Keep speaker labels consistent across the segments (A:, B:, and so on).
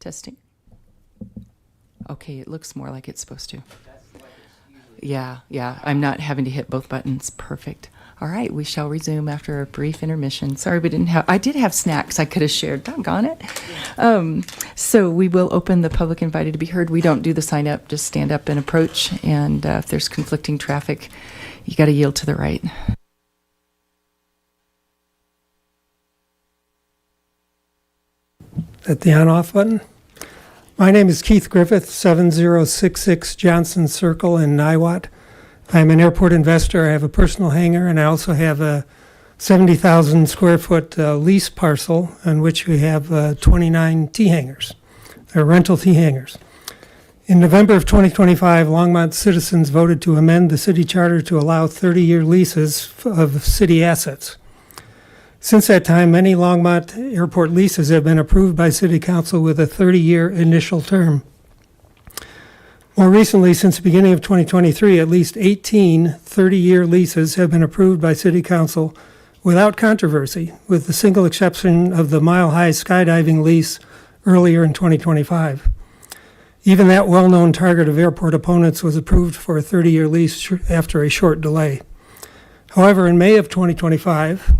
A: Testing. Okay, it looks more like it's supposed to. Yeah, I'm not having to hit both buttons. Perfect. All right, we shall resume after a brief intermission. Sorry we didn't have, I did have snacks I could have shared. Doggone it. So we will open the public invited to be heard. We don't do the sign up, just stand up and approach. And if there's conflicting traffic, you got to yield to the right.
B: At the on-off button. My name is Keith Griffith, 7066 Johnson Circle in Niwot. I'm an airport investor. I have a personal hangar, and I also have a 70,000 square foot lease parcel on which we have 29 T-hangars. They're rental T-hangars. In November of 2025, Longmont citizens voted to amend the city charter to allow 30-year leases of city assets. Since that time, many Longmont airport leases have been approved by City Council with a 30-year initial term. More recently, since the beginning of 2023, at least 18 30-year leases have been approved by City Council without controversy, with the single exception of the Mile High skydiving lease earlier in 2025. Even that well-known target of airport opponents was approved for a 30-year lease after a short delay. However, in May of 2025,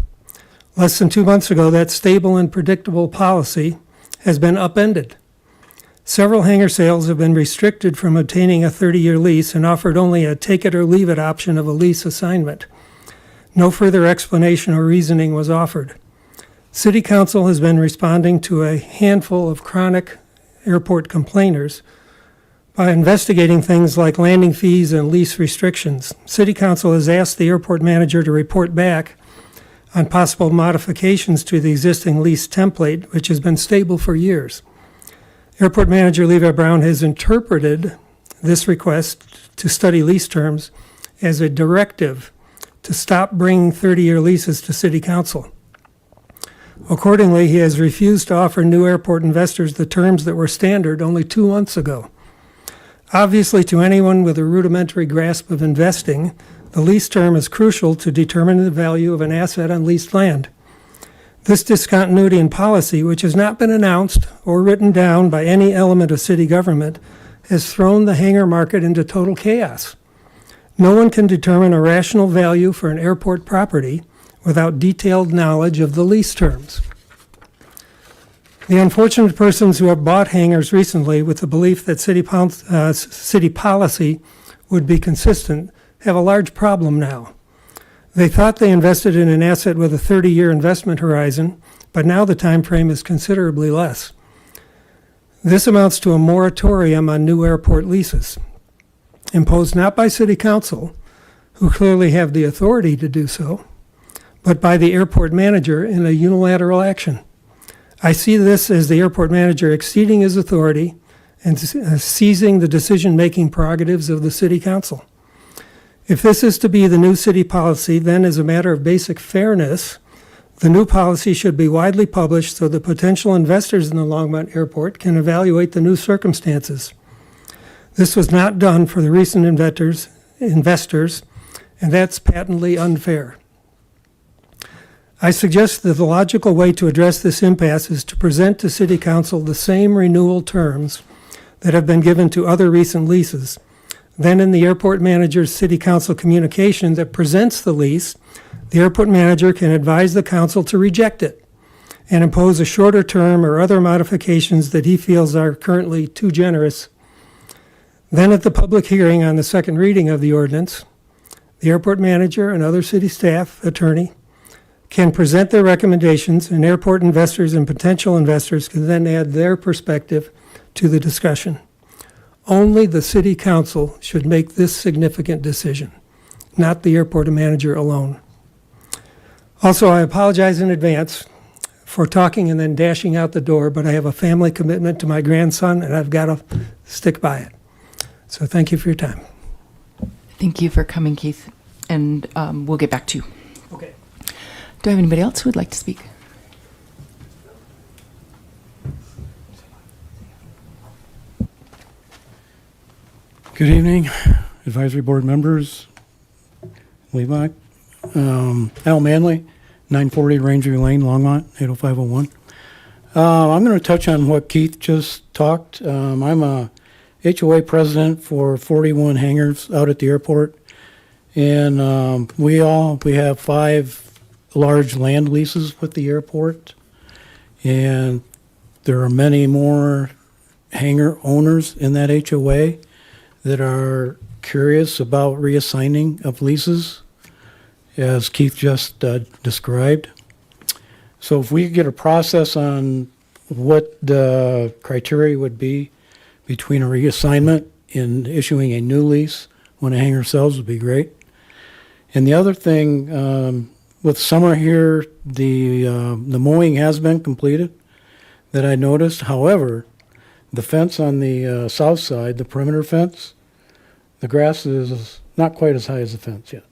B: less than 2 months ago, that stable and predictable policy has been upended. Several hangar sales have been restricted from obtaining a 30-year lease and offered only a take-it-or-leave-it option of a lease assignment. No further explanation or reasoning was offered. City Council has been responding to a handful of chronic airport complainers by investigating things like landing fees and lease restrictions. City Council has asked the airport manager to report back on possible modifications to the existing lease template, which has been stable for years. Airport Manager Levi Brown has interpreted this request to study lease terms as a directive to stop bringing 30-year leases to City Council. Accordingly, he has refused to offer new airport investors the terms that were standard only 2 months ago. Obviously, to anyone with a rudimentary grasp of investing, the lease term is crucial to determine the value of an asset on leased land. This discontinuity in policy, which has not been announced or written down by any element of city government, has thrown the hangar market into total chaos. No one can determine a rational value for an airport property without detailed knowledge of the lease terms. The unfortunate persons who have bought hangars recently with the belief that city policy would be consistent have a large problem now. They thought they invested in an asset with a 30-year investment horizon, but now the time frame is considerably less. This amounts to a moratorium on new airport leases, imposed not by City Council, who clearly have the authority to do so, but by the airport manager in a unilateral action. I see this as the airport manager exceeding his authority and seizing the decision-making prerogatives of the City Council. If this is to be the new city policy, then as a matter of basic fairness, the new policy should be widely published so that potential investors in the Longmont Airport can evaluate the new circumstances. This was not done for the recent investors, and that's patently unfair. I suggest that the logical way to address this impasse is to present to City Council the same renewal terms that have been given to other recent leases. Then in the airport manager's City Council communication that presents the lease, the airport manager can advise the council to reject it and impose a shorter term or other modifications that he feels are currently too generous. Then at the public hearing on the second reading of the ordinance, the airport manager and other city staff, attorney, can present their recommendations, and airport investors and potential investors can then add their perspective to the discussion. Only the City Council should make this significant decision, not the airport manager alone. Also, I apologize in advance for talking and then dashing out the door, but I have a family commitment to my grandson, and I've got to stick by it. So thank you for your time.
A: Thank you for coming, Keith, and we'll get back to you.
B: Okay.
A: Do I have anybody else who would like to speak?
C: Good evening, advisory board members, Levi, Al Manley, 940 Rangeview Lane, Longmont, 80501. I'm going to touch on what Keith just talked. I'm a HOA president for 41 hangars out at the airport, and we have 5 large land leases with the airport, and there are many more hangar owners in that HOA that are curious about reassigning of leases, as Keith just described. So if we could get a process on what the criteria would be between a reassignment and issuing a new lease when a hangar sells would be great. And the other thing, with summer here, the mowing has been completed that I noticed. However, the fence on the south side, the perimeter fence, the grass is not quite as high as the fence yet.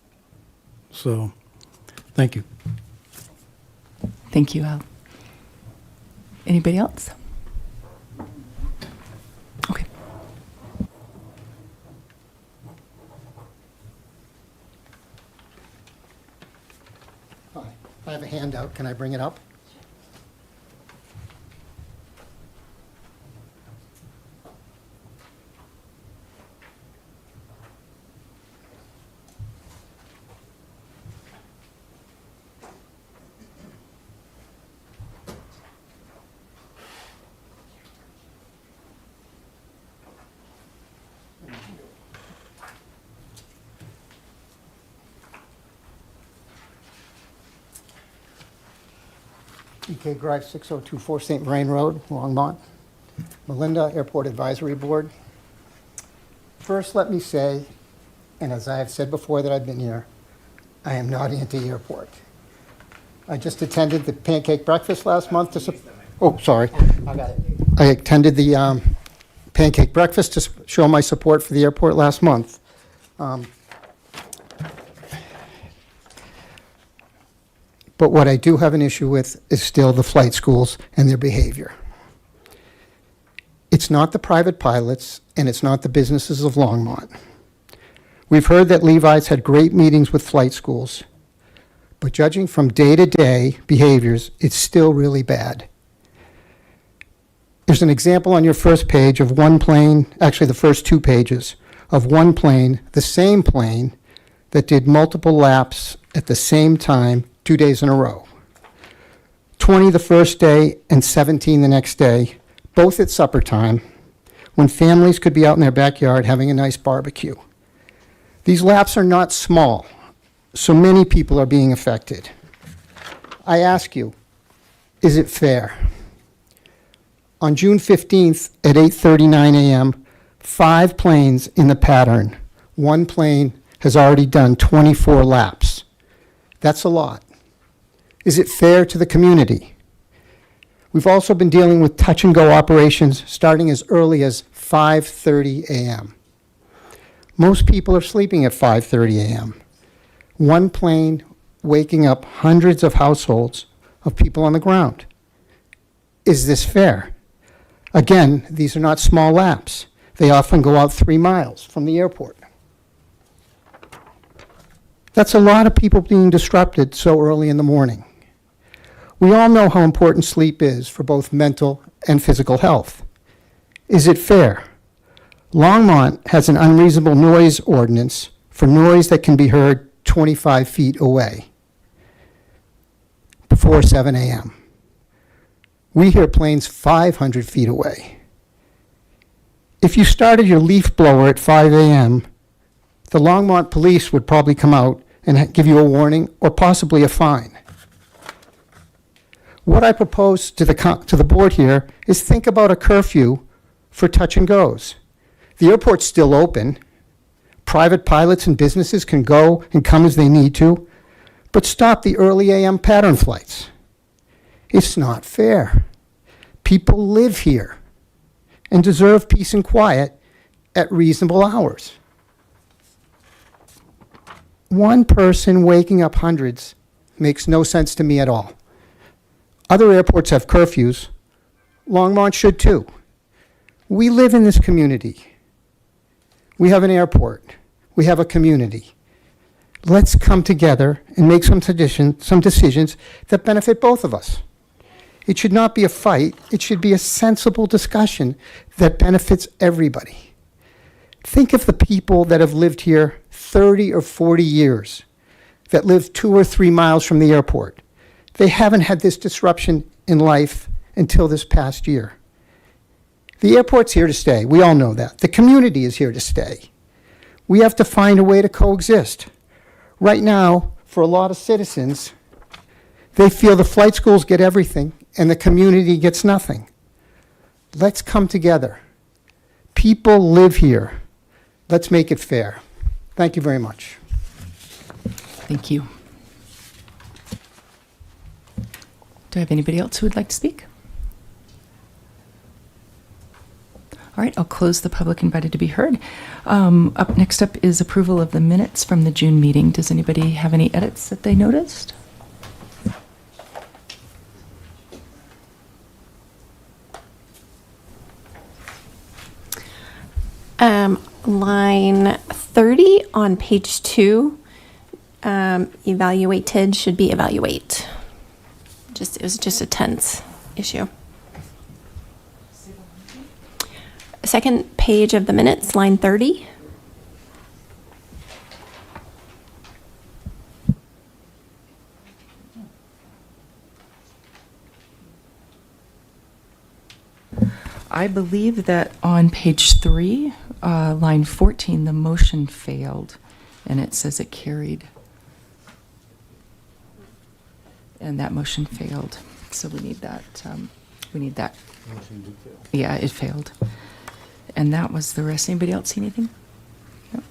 C: So, thank you.
A: Thank you, Al. Anybody else? Okay.
D: Hi, I have a handout. Can I bring it up? EK Drive, 6024 St. Vrain Road, Longmont. Melinda, Airport Advisory Board. First, let me say, and as I have said before that I've been here, I am not anti-airport. I just attended the pancake breakfast last month to I got it. I attended the pancake breakfast to show my support for the airport last month. But what I do have an issue with is still the flight schools and their behavior. It's not the private pilots, and it's not the businesses of Longmont. We've heard that Levi's had great meetings with flight schools, but judging from day-to-day behaviors, it's still really bad. There's an example on your first page of one plane, actually the first 2 pages, of one plane, the same plane, that did multiple laps at the same time 2 days in a row. 20 the first day and 17 the next day, both at supper time, when families could be out in their backyard having a nice barbecue. These laps are not small, so many people are being affected. I ask you, is it fair? On June 15th at 8:39 a.m., 5 planes in the pattern. One plane has already done 24 laps. That's a lot. Is it fair to the community? We've also been dealing with touch-and-go operations starting as early as 5:30 a.m. Most people are sleeping at 5:30 a.m. One plane waking up hundreds of households of people on the ground. Is this fair? Again, these are not small laps. They often go out 3 miles from the airport. That's a lot of people being disrupted so early in the morning. We all know how important sleep is for both mental and physical health. Is it fair? Longmont has an unreasonable noise ordinance for noise that can be heard 25 feet away before 7 a.m. We hear planes 500 feet away. If you started your leaf blower at 5 a.m., the Longmont police would probably come out and give you a warning or possibly a fine. What I propose to the board here is think about a curfew for touch and goes. The airport's still open. Private pilots and businesses can go and come as they need to, but stop the early AM pattern flights. It's not fair. People live here and deserve peace and quiet at reasonable hours. One person waking up hundreds makes no sense to me at all. Other airports have curfews. Longmont should too. We live in this community. We have an airport. We have a community. Let's come together and make some decisions that benefit both of us. It should not be a fight. It should be a sensible discussion that benefits everybody. Think of the people that have lived here 30 or 40 years, that live 2 or 3 miles from the airport. They haven't had this disruption in life until this past year. The airport's here to stay. We all know that. The community is here to stay. We have to find a way to coexist. Right now, for a lot of citizens, they feel the flight schools get everything and the community gets nothing. Let's come together. People live here. Let's make it fair. Thank you very much.
A: Thank you. Do I have anybody else who would like to speak? All right, I'll close the public invited to be heard. Next up is approval of the minutes from the June meeting. Does anybody have any edits that they noticed?
E: Line 30 on page 2, evaluated should be evaluate. It was just a tense issue. Second page of the minutes, line 30.
A: I believe that on page 3, line 14, the motion failed, and it says it carried. And that motion failed, so we need that. Yeah, it failed. And that was the rest. Anybody else see anything? No?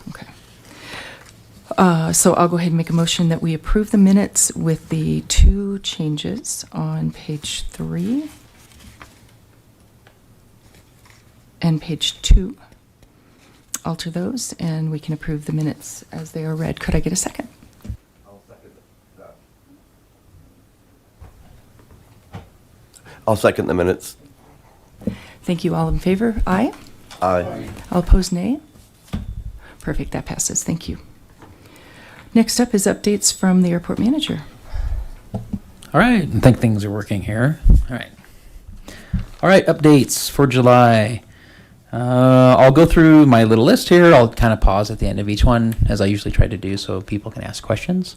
A: Okay. So I'll go ahead and make a motion that we approve the minutes with the 2 changes on page 3 and page 2. Alter those, and we can approve the minutes as they are read. Could I get a second?
F: I'll second the minutes.
A: Thank you. All in favor? Aye.
F: Aye.
A: All opposed, nay? Perfect, that passes. Thank you. Next up is updates from the airport manager.
G: All right, I think things are working here. All right, updates for July. I'll go through my little list here. I'll kind of pause at the end of each one, as I usually try to do, so people can ask questions.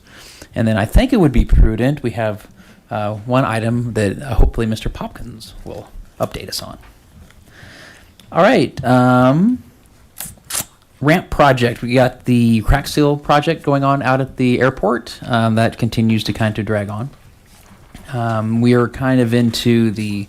G: And then I think it would be prudent, we have one item that hopefully Mr. Popkins will update us on. All right, ramp project. We got the crack seal project going on out at the airport. That continues to kind of drag on. We are kind of into the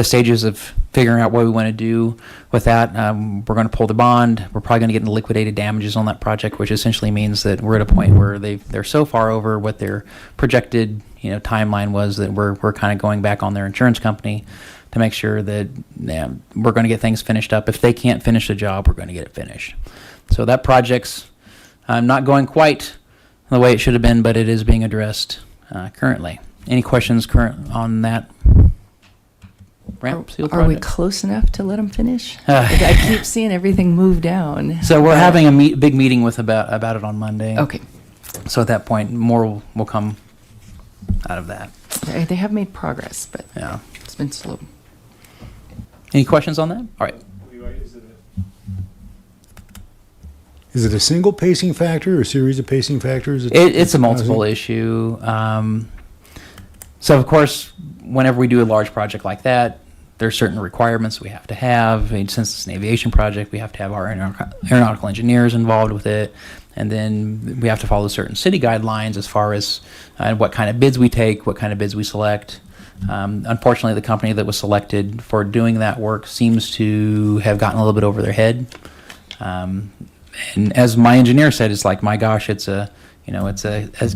G: stages of figuring out what we want to do with that. We're going to pull the bond. We're probably going to get into liquidated damages on that project, which essentially means that we're at a point where they're so far over what their projected timeline was that we're kind of going back on their insurance company to make sure that we're going to get things finished up. If they can't finish the job, we're going to get it finished. So that project's not going quite the way it should have been, but it is being addressed currently. Any questions on that ramp seal project?
A: Are we close enough to let them finish? I keep seeing everything move down.
G: So we're having a big meeting with about it on Monday.
A: Okay.
G: So at that point, more will come out of that.
A: They have made progress, but
G: Yeah.
A: it's been slow.
G: Any questions on that? All right.
H: Is it a single pacing factor or a series of pacing factors?
G: It's a multiple issue. So of course, whenever we do a large project like that, there's certain requirements we have to have. And since it's an aviation project, we have to have our aeronautical engineers involved with it. And then we have to follow certain city guidelines as far as what kind of bids we take, what kind of bids we select. Unfortunately, the company that was selected for doing that work seems to have gotten a little bit over their head. And as my engineer said, it's like, my gosh, it's a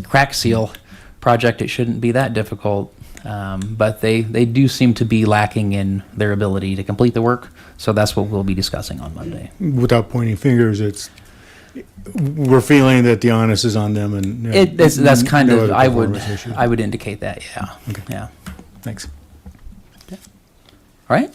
G: crack seal project. It shouldn't be that difficult. But they do seem to be lacking in their ability to complete the work. So that's what we'll be discussing on Monday.
H: Without pointing fingers, we're feeling that the onus is on them, and
G: That's kind
H: no
G: of,
H: other performance issue.
G: I would indicate that, yeah.
H: Okay.
G: Yeah.
H: Thanks.
G: All right.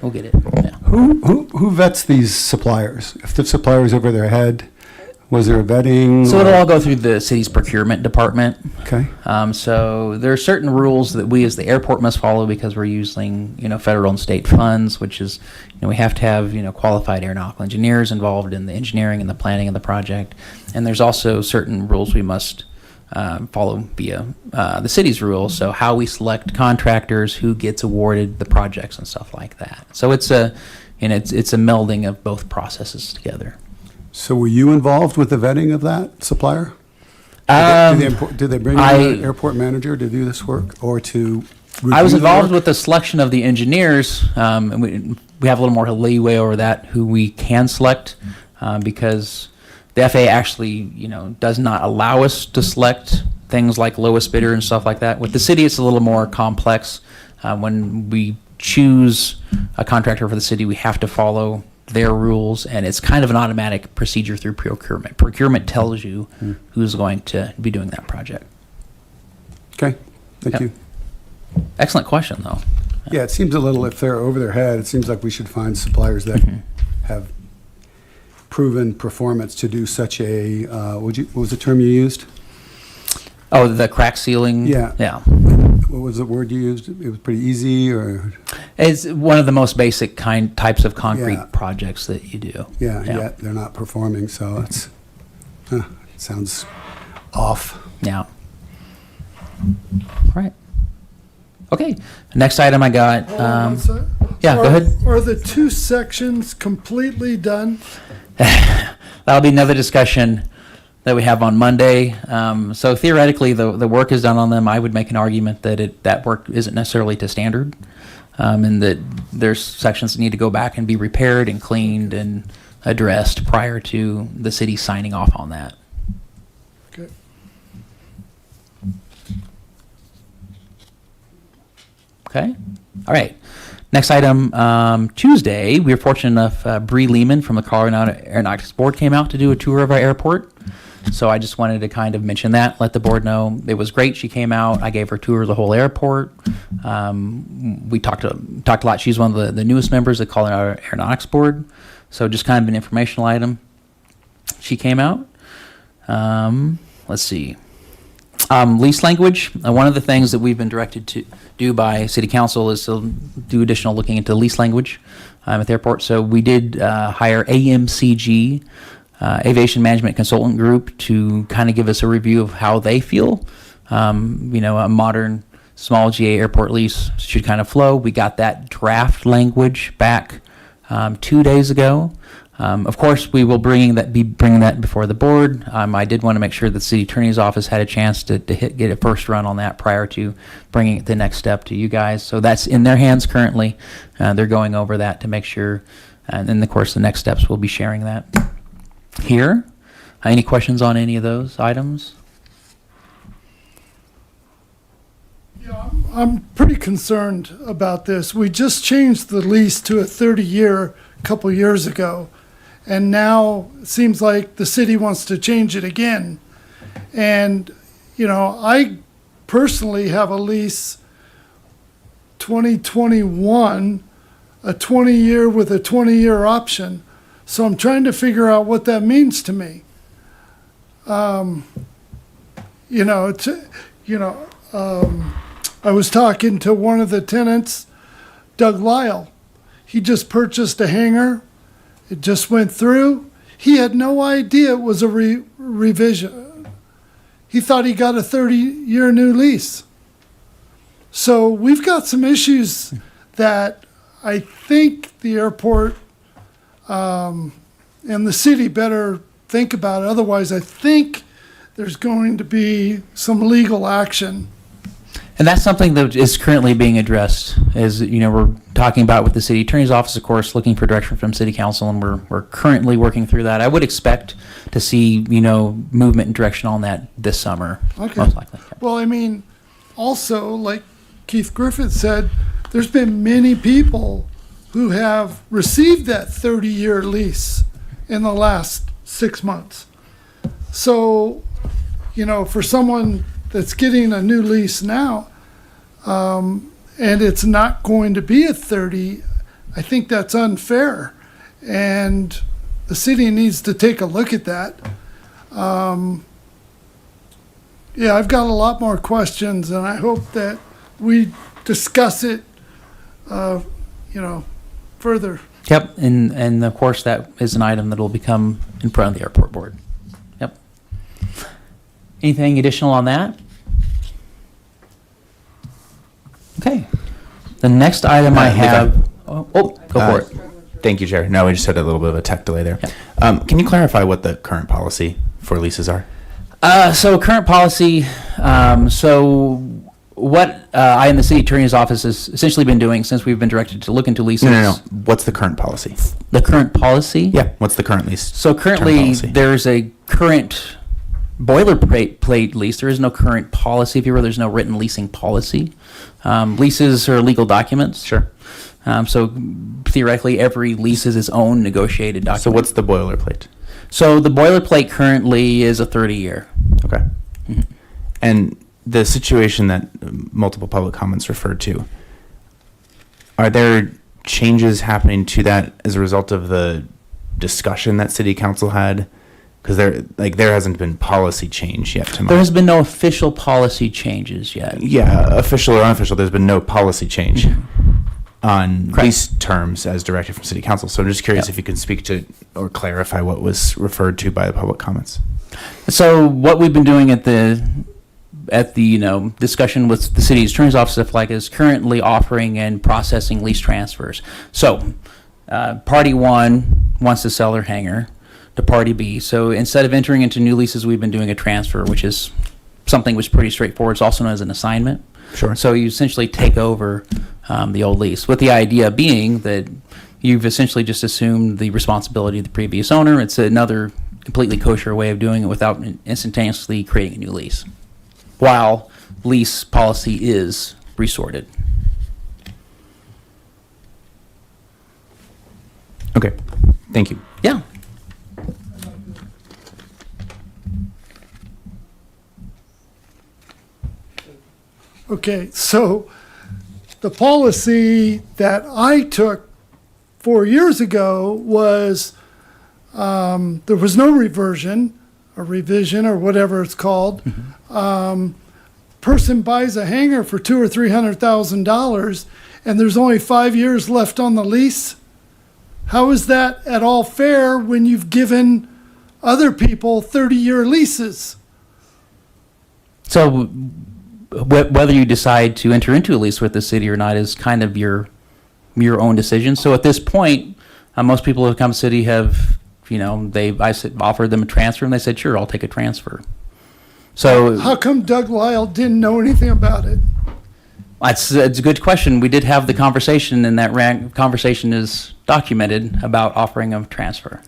G: We'll get it. Yeah.
I: Who vets these suppliers? If the supplier's over their head, was there a vetting?
G: So it'll all go through the city's procurement department.
I: Okay.
G: So there are certain rules that we as the airport must follow because we're using, federal and state funds, which is, we have to have, qualified aeronautical engineers involved in the engineering and the planning of the project. And there's also certain rules we must follow via the city's rules. So how we select contractors, who gets awarded the projects and stuff like that. So it's a melding of both processes together.
I: So were you involved with the vetting of that supplier? Did they bring in an airport manager to do this work or to review
G: I was
I: the
G: involved
I: work?
G: with the selection of the engineers, and we have a little more leeway over that, who we can select, because the FAA actually, does not allow us to select things like lowest bidder and stuff like that. With the city, it's a little more complex. When we choose a contractor for the city, we have to follow their rules, and it's kind of an automatic procedure through procurement. Procurement tells you who's going to be doing that project.
I: Okay, thank
G: Yep.
I: you.
G: Excellent question, though.
I: Yeah, it seems a little, if they're over their head, it seems like we should find suppliers that have proven performance to do such a, what was the term you used?
G: Oh, the crack sealing?
I: Yeah.
G: Yeah.
I: What was the word you used? It was pretty easy, or?
G: It's one of the most basic types of concrete
I: Yeah.
G: projects that you do.
I: Yeah, yet they're not performing, so it sounds off.
G: Yeah. All right. Okay. Next item I got. Yeah, go ahead.
J: Are the two sections completely done?
G: That'll be another discussion that we have on Monday. So theoretically, the work is done on them. I would make an argument that that work isn't necessarily to standard, and that there's sections that need to go back and be repaired and cleaned and addressed prior to the city signing off on that.
J: Okay.
G: Okay. All right. Next item, Tuesday, we were fortunate enough, Bree Lehman from the Colorado Aeronautics Board came out to do a tour of our airport. So I just wanted to kind of mention that, let the board know. It was great. She came out. I gave her a tour of the whole airport. We talked a lot. She's one of the newest members of the Colorado Aeronautics Board. So just kind of an informational item. She came out. Let's see. Lease language. One of the things that we've been directed to do by City Council is to do additional looking into lease language at the airport. So we did hire AMCG, Aviation Management Consultant Group, to kind of give us a review of how they feel. A modern small GA airport lease should kind of flow. We got that draft language back 2 days ago. Of course, we will be bringing that before the board. I did want to make sure that the city attorney's office had a chance to get a first run on that prior to bringing it the next step to you guys. So that's in their hands currently. They're going over that to make sure. And then, of course, the next steps, we'll be sharing that here. Any questions on any of those items?
J: Yeah, I'm pretty concerned about this. We just changed the lease to a 30-year a couple years ago, and now it seems like the city wants to change it again. And, I personally have a lease 2021, a 20-year with a 20-year option. So I'm trying to figure out what that means to me. I was talking to one of the tenants, Doug Lyle. He just purchased a hangar. It just went through. He had no idea it was a revision. He thought he got a 30-year new lease. So we've got some issues that I think the airport and the city better think about. Otherwise, I think there's going to be some legal action.
G: And that's something that is currently being addressed. We're talking about with the city attorney's office, of course, looking for direction from city council, and we're currently working through that. I would expect to see, movement and direction on that this summer,
J: Okay.
G: most likely.
J: Well, also, like Keith Griffith said, there's been many people who have received that 30-year lease in the last 6 months. So, for someone that's getting a new lease now, and it's not going to be a 30, I think that's unfair, and the city needs to take a look at that. Yeah, I've got a lot more questions, and I hope that we discuss it, further.
G: Yep, and of course, that is an item that will become in front of the airport board. Yep. Anything additional on that? Okay. The next item I have, go for it.
K: Thank you, Chair. No, we just had a little bit of a tech delay there.
G: Yeah.
K: Can you clarify what the current policy for leases are?
G: So current policy, so what I in the city attorney's office has essentially been doing since we've been directed to look into leases.
K: No. What's the current policy?
G: The current policy?
K: Yeah. What's the current lease?
G: So
K: term
G: currently,
K: policy?
G: there's a current boilerplate lease. There is no current policy, if you will. There's no written leasing policy. Leases are legal documents.
K: Sure.
G: So theoretically, every lease is its own negotiated document.
K: So what's the boilerplate?
G: So the boilerplate currently is a 30-year.
K: Okay. And the situation that multiple public comments referred to, are there changes happening to that as a result of the discussion that city council had? Because there hasn't been policy change yet to my.
G: There has been no official policy changes yet.
K: Yeah, official or unofficial, there's been no policy change on
G: Correct.
K: lease terms as directed from city council. So I'm just curious if you can speak to or clarify what was referred to by the public comments.
G: So what we've been doing at the discussion with the city's attorney's office, stuff like, is currently offering and processing lease transfers. So party one wants to sell their hangar to party B. So instead of entering into new leases, we've been doing a transfer, which is something which is pretty straightforward. It's also known as an assignment.
K: Sure.
G: So you essentially take over the old lease, with the idea being that you've essentially just assumed the responsibility of the previous owner. It's another completely kosher way of doing it without instantaneously creating a new lease, while lease policy is resorted.
K: Okay, thank you.
G: Yeah.
J: Okay, so the policy that I took 4 years ago was there was no reversion or revision or whatever it's called. Person buys a hangar for $200,000 or $300,000, and there's only 5 years left on the lease. How is that at all fair when you've given other people 30-year leases?
G: So whether you decide to enter into a lease with the city or not is kind of your own decision. So at this point, most people who have come to the city have, I offered them a transfer, and they said, sure, I'll take a transfer. So
J: How come Doug Lyle didn't know anything about it?
G: it's a good question. We did have the conversation, and that conversation is documented about offering a transfer.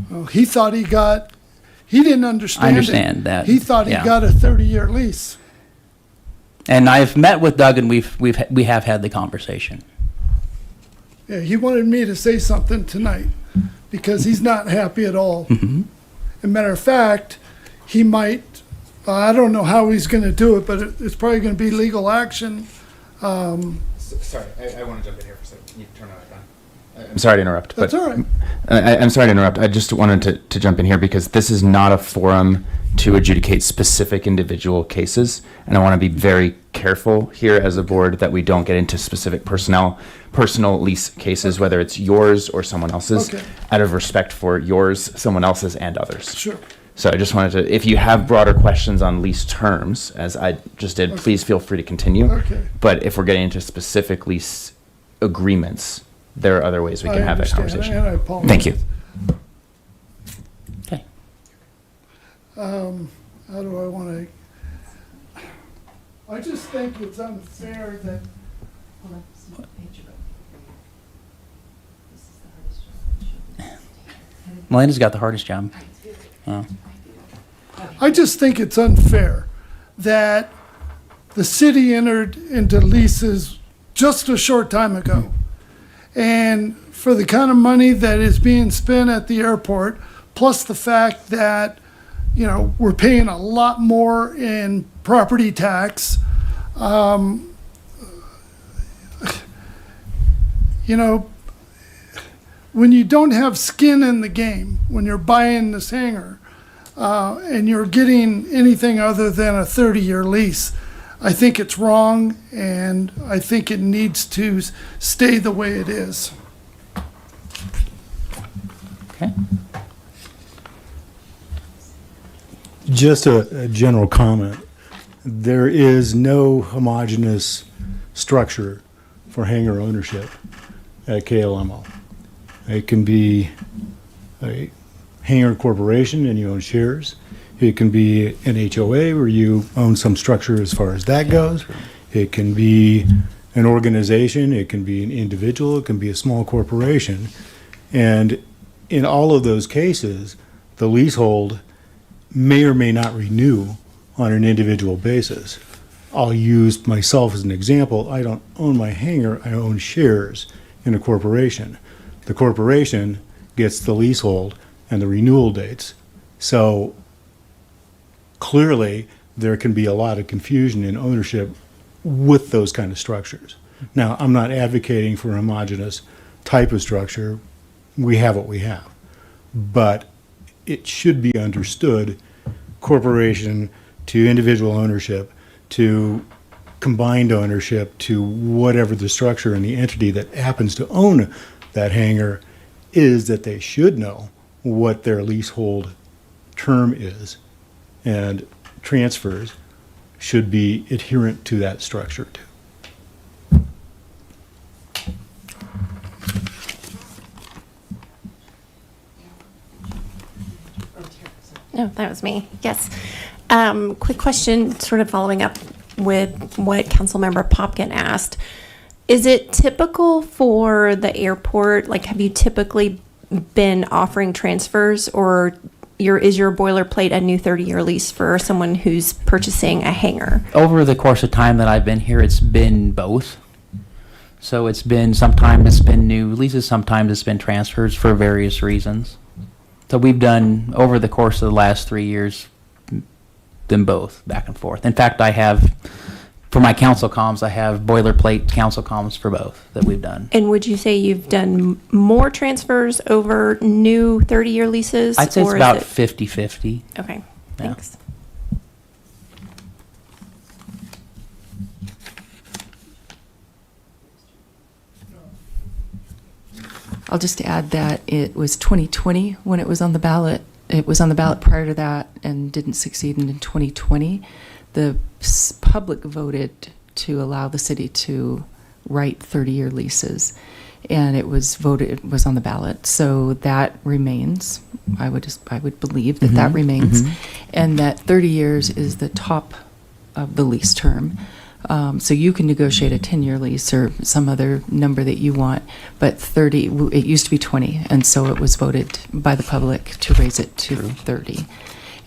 J: Well, he thought he didn't understand
G: I understand
J: it.
G: that,
J: He thought he
G: yeah.
J: got a 30-year lease.
G: And I've met with Doug, and we have had the conversation.
J: Yeah, he wanted me to say something tonight because he's not happy at all.
G: Mm-hmm.
J: As a matter of fact, he might, I don't know how he's going to do it, but it's probably going to be legal action.
K: Sorry, I want to jump in here for a second. Can you turn it back on? I'm sorry to interrupt.
J: That's all right.
K: I'm sorry to interrupt. I just wanted to jump in here because this is not a forum to adjudicate specific individual cases. And I want to be very careful here as a board that we don't get into specific personal lease cases, whether it's yours or someone else's,
J: Okay.
K: out of respect for yours, someone else's, and others.
J: Sure.
K: So I just wanted to, if you have broader questions on lease terms, as I just did, please feel free to continue.
J: Okay.
K: But if we're getting into specific lease agreements, there are other ways we can
J: I
K: have that
J: understand,
K: conversation.
J: and I apologize.
K: Thank you.
G: Okay.
J: How do I want to? I just think it's unfair that
G: Melinda's got the hardest job. Oh.
J: I just think it's unfair that the city entered into leases just a short time ago. And for the kind of money that is being spent at the airport, plus the fact that, we're paying a lot more in property tax, when you don't have skin in the game, when you're buying this hangar, and you're getting anything other than a 30-year lease, I think it's wrong, and I think it needs to stay the way it is.
G: Okay.
H: Just a general comment. There is no homogeneous structure for hangar ownership at KLMO. It can be a hangar corporation and you own shares. It can be an HOA where you own some structure as far as that goes. It can be an organization. It can be an individual. It can be a small corporation. And in all of those cases, the leasehold may or may not renew on an individual basis. I'll use myself as an example. I don't own my hangar. I own shares in a corporation. The corporation gets the leasehold and the renewal dates. So clearly, there can be a lot of confusion in ownership with those kind of structures. Now, I'm not advocating for a homogeneous type of structure. We have what we have. But it should be understood, corporation to individual ownership to combined ownership to whatever the structure and the entity that happens to own that hangar is, that they should know what their leasehold term is, and transfers should be adherent to that structure too.
E: No, that was me. Yes. Quick question, sort of following up with what Councilmember Popkin asked. Is it typical for the airport, like have you typically been offering transfers, or is your boilerplate a new 30-year lease for someone who's purchasing a hangar?
G: Over the course of time that I've been here, it's been both. So it's been, sometimes it's been new leases, sometimes it's been transfers for various reasons. So we've done, over the course of the last 3 years, them both, back and forth. In fact, I have, for my council comms, I have boilerplate council comms for both that we've done.
E: And would you say you've done more transfers over new 30-year leases?
G: I'd say it's
E: or is
G: about
E: it-
G: 50-50.
E: Okay,
G: Yeah.
E: thanks.
A: I'll just add that it was 2020 when it was on the ballot. It was on the ballot prior to that and didn't succeed. And in 2020, the public voted to allow the city to write 30-year leases. And it was voted, it was on the ballot. So that remains. I would believe that that remains. And that 30 years is the top of the lease term. So you can negotiate a 10-year lease or some other number that you want, but 30, it used to be 20, and so it was voted by the public to raise it to 30.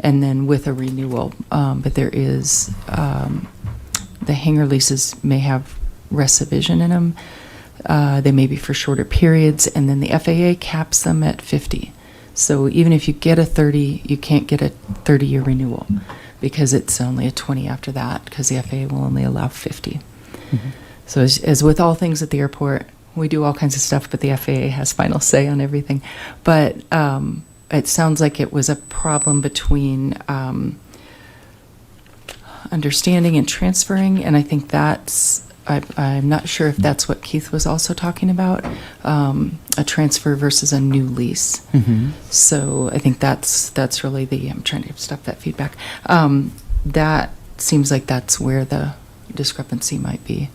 A: And then with a renewal, but there is, the hangar leases may have recision in them. They may be for shorter periods, and then the FAA caps them at 50. So even if you get a 30, you can't get a 30-year renewal, because it's only a 20 after that, because the FAA will only allow 50. So as with all things at the airport, we do all kinds of stuff, but the FAA has final say on everything. But it sounds like it was a problem between understanding and transferring, and I think that's, I'm not sure if that's what Keith was also talking about, a transfer versus a new lease. So I think that's really the, I'm trying to stop that feedback. That seems like that's where the discrepancy might be.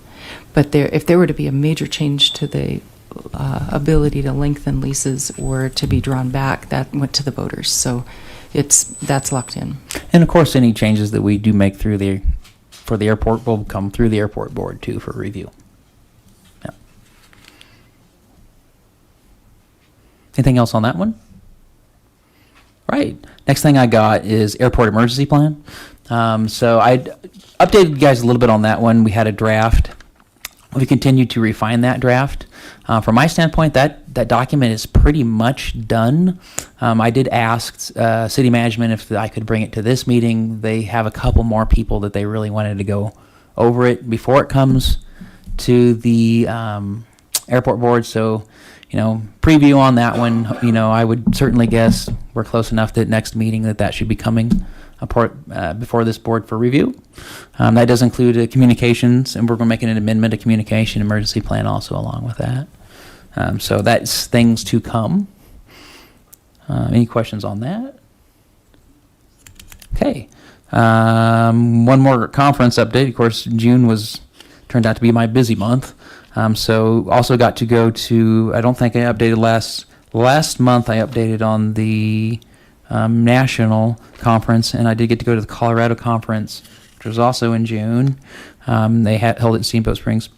A: But if there were to be a major change to the ability to lengthen leases or to be drawn back, that went to the voters. So that's locked in.
G: And of course, any changes that we do make for the airport will come through the airport board too for review. Yeah. Anything else on that one? Right. Next thing I got is airport emergency plan. So I updated you guys a little bit on that one. We had a draft. We continue to refine that draft. From my standpoint, that document is pretty much done. I did ask city management if I could bring it to this meeting. They have a couple more people that they really wanted to go over it before it comes to the airport board. So preview on that one, I would certainly guess we're close enough that next meeting that should be coming before this board for review. That does include communications, and we're going to make an amendment to communication emergency plan also along with that. So that's things to come. Any questions on that? Okay. One more conference update. Of course, June turned out to be my busy month. So also got to go to, I don't think I updated last month. I updated on the national conference, and I did get to go to the Colorado conference, which was also in June. They held it in Steamboat Springs.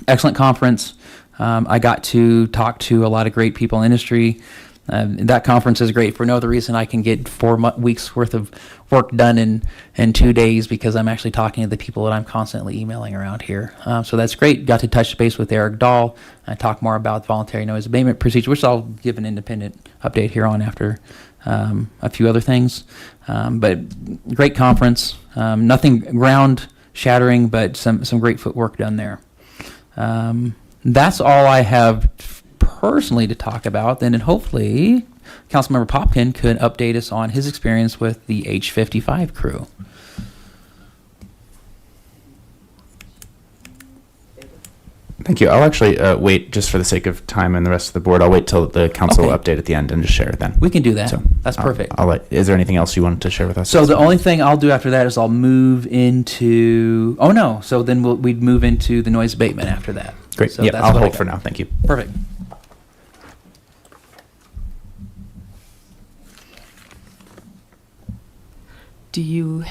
G: Excellent conference. I got to talk to a lot of great people in industry. That conference is great for no other reason. I can get 4 weeks worth of work done in 2 days because I'm actually talking to the people that I'm constantly emailing around here. So that's great. Got to touch base with Eric Dahl and talk more about voluntary noise abatement procedure, which I'll give an independent update here on after a few other things. But great conference. Nothing ground shattering, but some great footwork done there. That's all I have personally to talk about. Then hopefully Councilmember Popkin could update us on his experience with the H-55 crew.
K: Thank you. I'll actually wait, just for the sake of time and the rest of the board. I'll wait till the council update at the end and just share it then.
G: We can do that.
K: So,
G: that's perfect.
K: Is there anything else you wanted to share with us?
G: So the only thing I'll do after that is I'll move into, so then we'd move into the noise abatement after that.
K: Great.
G: So
K: Yeah,
G: that's
K: I'll
G: what I
K: hold
G: got.
K: for now. Thank you.
G: Perfect.
A: Do you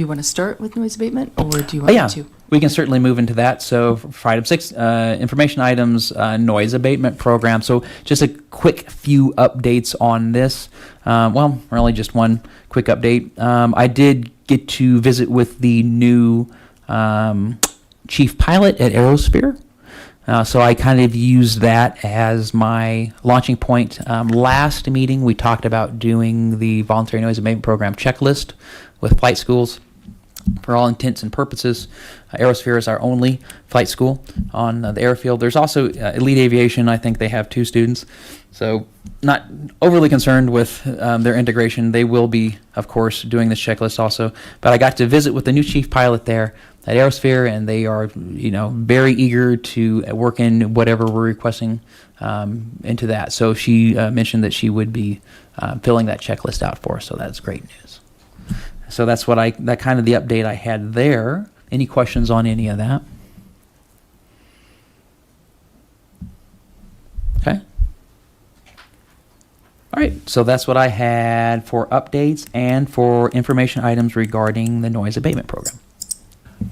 A: want to start with noise abatement, or do you want
G: Yeah,
A: to?
G: we can certainly move into that. So for item 6, information items, noise abatement program. So just a quick few updates on this. Really just one quick update. I did get to visit with the new chief pilot at Aerosphere. So I kind of used that as my launching point. Last meeting, we talked about doing the voluntary noise abatement program checklist with flight schools. For all intents and purposes, Aerosphere is our only flight school on the airfield. There's also Elite Aviation. I think they have 2 students. So not overly concerned with their integration. They will be, of course, doing this checklist also. But I got to visit with the new chief pilot there at Aerosphere, and they are, very eager to work in whatever we're requesting into that. So she mentioned that she would be filling that checklist out for us. So that's great news. So that's that kind of the update I had there. Any questions on any of that? Okay. All right, so that's what I had for updates and for information items regarding the noise abatement program.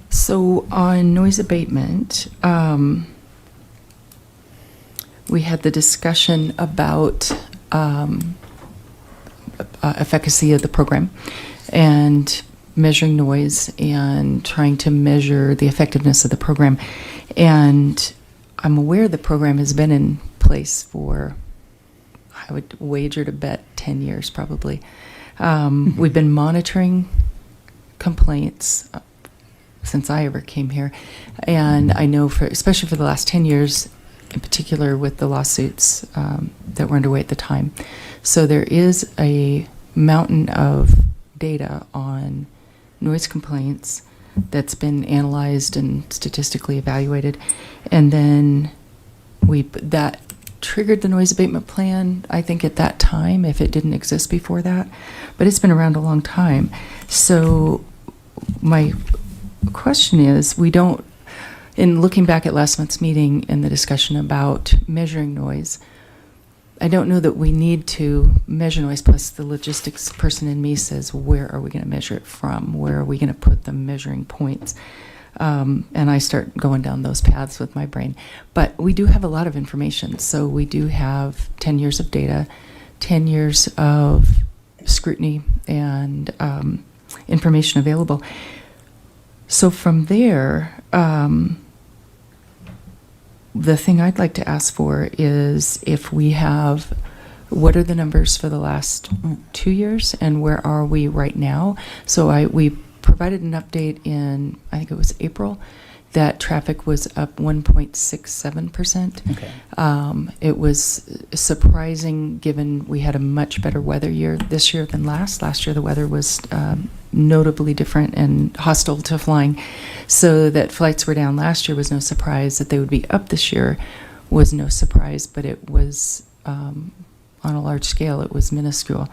A: So on noise abatement, we had the discussion about efficacy of the program and measuring noise and trying to measure the effectiveness of the program. And I'm aware the program has been in place for, I would wager to bet, 10 years probably. We've been monitoring complaints since I ever came here. And I know, especially for the last 10 years, in particular with the lawsuits that were underway at the time. So there is a mountain of data on noise complaints that's been analyzed and statistically evaluated. And then that triggered the noise abatement plan, I think, at that time, if it didn't exist before that. But it's been around a long time. So my question is, in looking back at last month's meeting and the discussion about measuring noise, I don't know that we need to measure noise, plus the logistics person in me says, where are we going to measure it from? Where are we going to put the measuring points? And I start going down those paths with my brain. But we do have a lot of information. So we do have 10 years of data, 10 years of scrutiny and information available. So from there, the thing I'd like to ask for is if we have, what are the numbers for the last 2 years and where are we right now? So we provided an update in, I think it was April, that traffic was up 1.67%.
G: Okay.
A: It was surprising given we had a much better weather year this year than last. Last year the weather was notably different and hostile to flying. So that flights were down last year was no surprise. That they would be up this year was no surprise, but it was on a large scale, it was minuscule.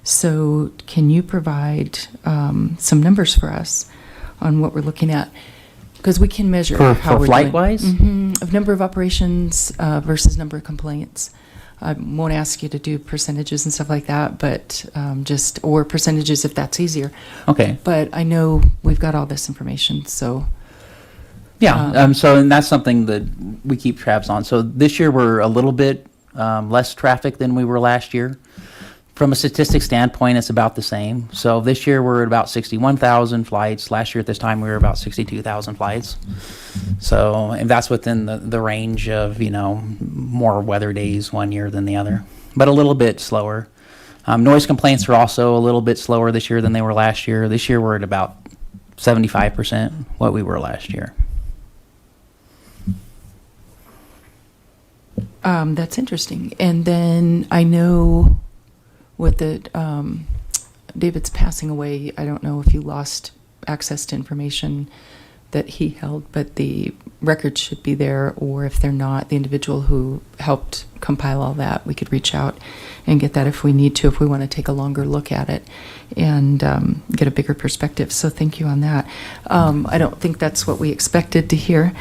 A: So can you provide some numbers for us on what we're looking at? Because we can measure
G: For
A: how we're
G: flight
A: doing.
G: wise?
A: Of number of operations versus number of complaints. I won't ask you to do percentages and stuff like that, but or percentages if that's easier.
G: Okay.
A: But I know we've got all this information, so.
G: Yeah. And that's something that we keep tabs on. So this year we're a little bit less traffic than we were last year. From a statistics standpoint, it's about the same. So this year we're at about 61,000 flights. Last year at this time we were about 62,000 flights. So, and that's within the range of, more weather days one year than the other, but a little bit slower. Noise complaints are also a little bit slower this year than they were last year. This year we're at about 75% what we were last year.
A: That's interesting. And then I know with David's passing away, I don't know if you lost access to information that he held, but the records should be there, or if they're not, the individual who helped compile all that, we could reach out and get that if we need to, if we want to take a longer look at it and get a bigger perspective. So thank you on that. I don't think that's what we expected to hear.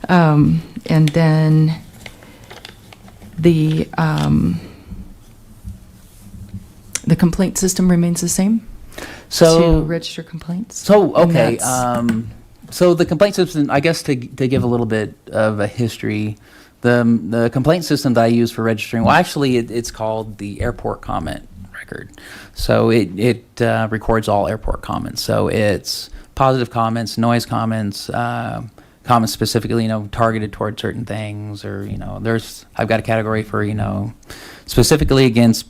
A: And then the complaint system remains the same?
G: So
A: to register complaints?
G: So,
A: And
G: okay.
A: that's-
G: So the complaint system, I guess to give a little bit of a history, the complaint system that I use for registering, well, actually it's called the airport comment record. So it records all airport comments. So it's positive comments, noise comments, comments specifically, targeted toward certain things, or, I've got a category for, specifically against,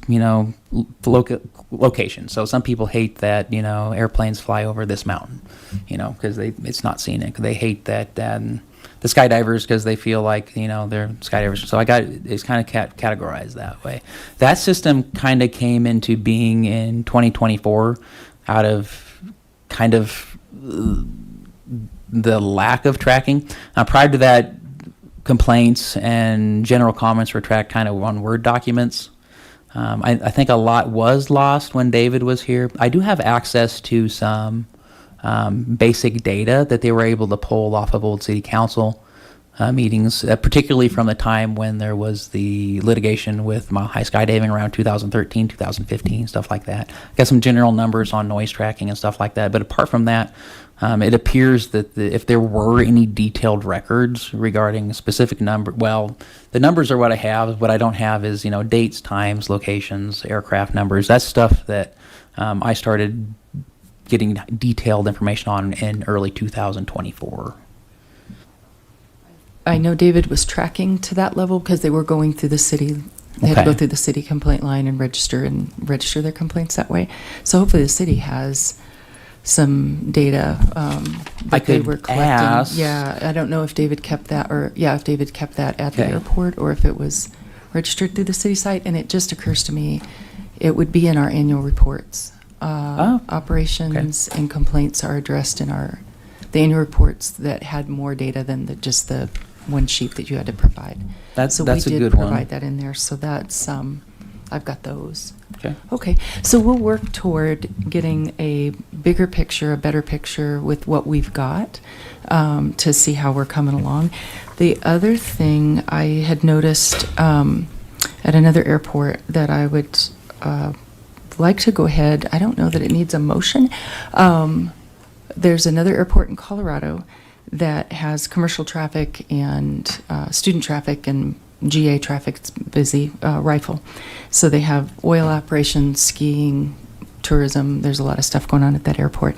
G: location. So some people hate that, airplanes fly over this mountain, because it's not scenic. They hate that, the skydivers because they feel like, they're skydivers. So it's kind of categorized that way. That system kind of came into being in 2024 out of kind of the lack of tracking. Prior to that, complaints and general comments were tracked kind of on Word documents. I think a lot was lost when David was here. I do have access to some basic data that they were able to pull off of old city council meetings, particularly from the time when there was the litigation with Mile High Skydiving around 2013, 2015, stuff like that. Got some general numbers on noise tracking and stuff like that. But apart from that, it appears that if there were any detailed records regarding a specific number, well, the numbers are what I have. What I don't have is, dates, times, locations, aircraft numbers. That's stuff that I started getting detailed information on in early 2024.
A: I know David was tracking to that level because they were going through the city. They had to
G: Okay.
A: go through the city complaint line and register their complaints that way. So hopefully the city has some data that they
G: could
A: were collecting.
G: ask.
A: Yeah, I don't know if David kept that, if David kept that at the
G: Okay.
A: airport, or if it was registered through the city site. And it just occurs to me, it would be in our annual reports. Operations and complaints are addressed in the annual reports that had more data than just the one sheet that you had to provide.
G: That's
A: So
G: a
A: we did
G: good one.
A: provide that in there. So that's I've got those.
G: Okay.
A: Okay, so we'll work toward getting a bigger picture, a better picture with what we've got to see how we're coming along. The other thing I had noticed at another airport that I would like to go ahead, I don't know that it needs a motion. There's another airport in Colorado that has commercial traffic and student traffic and GA traffic. It's busy, rifle. So they have oil operations, skiing, tourism. There's a lot of stuff going on at that airport.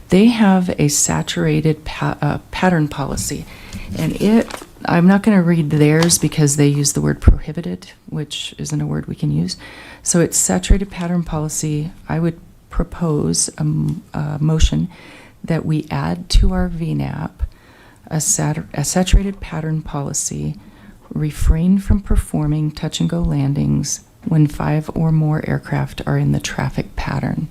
A: They have a saturated pattern policy. And I'm not going to read theirs because they use the word prohibited, which isn't a word we can use. So it's saturated pattern policy. I would propose a motion that we add to our VNAP a saturated pattern policy, refrain from performing touch-and-go landings when 5 or more aircraft are in the traffic pattern.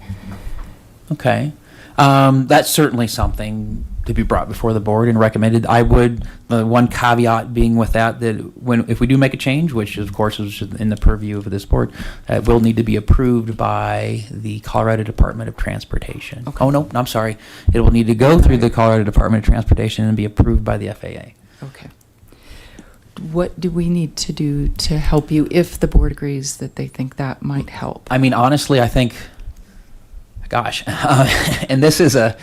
G: Okay. That's certainly something to be brought before the board and recommended. I would, the one caveat being with that if we do make a change, which of course is in the purview of this board, it will need to be approved by the Colorado Department of Transportation.
A: Okay.
G: Oh, no, I'm sorry. It will need to go through the Colorado Department of Transportation and be approved by the FAA.
A: Okay. What do we need to do to help you if the board agrees that they think that might help?
G: I mean, honestly, I think, gosh, and this is a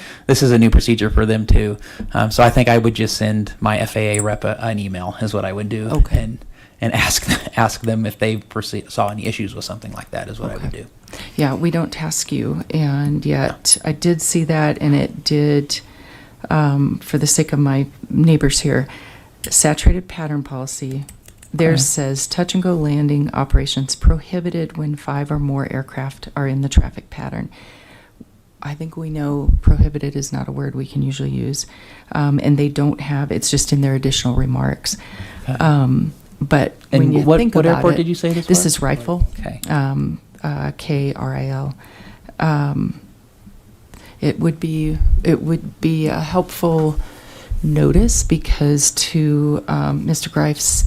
G: new procedure for them too. So I think I would just send my FAA rep an email is what I would do.
A: Okay.
G: And ask them if they saw any issues with something like that is what I would do.
A: Yeah, we don't task you, and yet I did see that, and it did, for the sake of my neighbors here, saturated pattern policy. There says touch and go landing operations prohibited when 5 or more aircraft are in the traffic pattern. I think we know prohibited is not a word we can usually use, and they don't have. It's just in their additional remarks.
G: Okay.
A: But
G: And
A: when you
G: what
A: think about
G: airport
A: it,
G: did you say this
A: This
G: was?
A: is Rifle.
G: Okay.
A: KRIL. It would be a helpful notice because to Mr. Greif's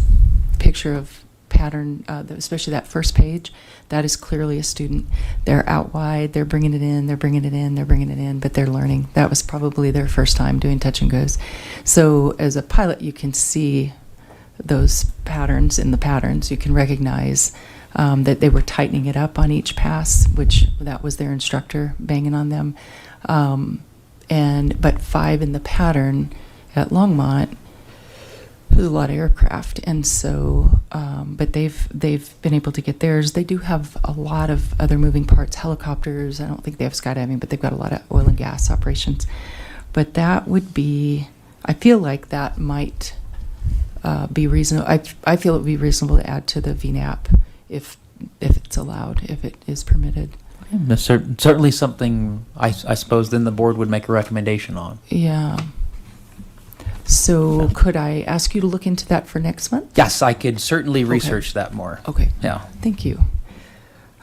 A: picture of pattern, especially that first page, that is clearly a student. They're out wide, they're bringing it in, they're bringing it in, they're bringing it in, but they're learning. That was probably their first time doing touch and goes. So as a pilot, you can see those patterns in the patterns. You can recognize that they were tightening it up on each pass, which that was their instructor banging on them. But 5 in the pattern at Longmont, there's a lot of aircraft, and so but they've been able to get theirs. They do have a lot of other moving parts, helicopters. I don't think they have skydiving, but they've got a lot of oil and gas operations. But that would be, I feel like that might be reasonable. I feel it would be reasonable to add to the VNAP if it's allowed, if it is permitted.
G: That's certainly something I suppose then the board would make a recommendation on.
A: Yeah. So could I ask you to look into that for next month?
G: Yes, I could certainly research that more.
A: Okay.
G: Yeah.
A: Thank you.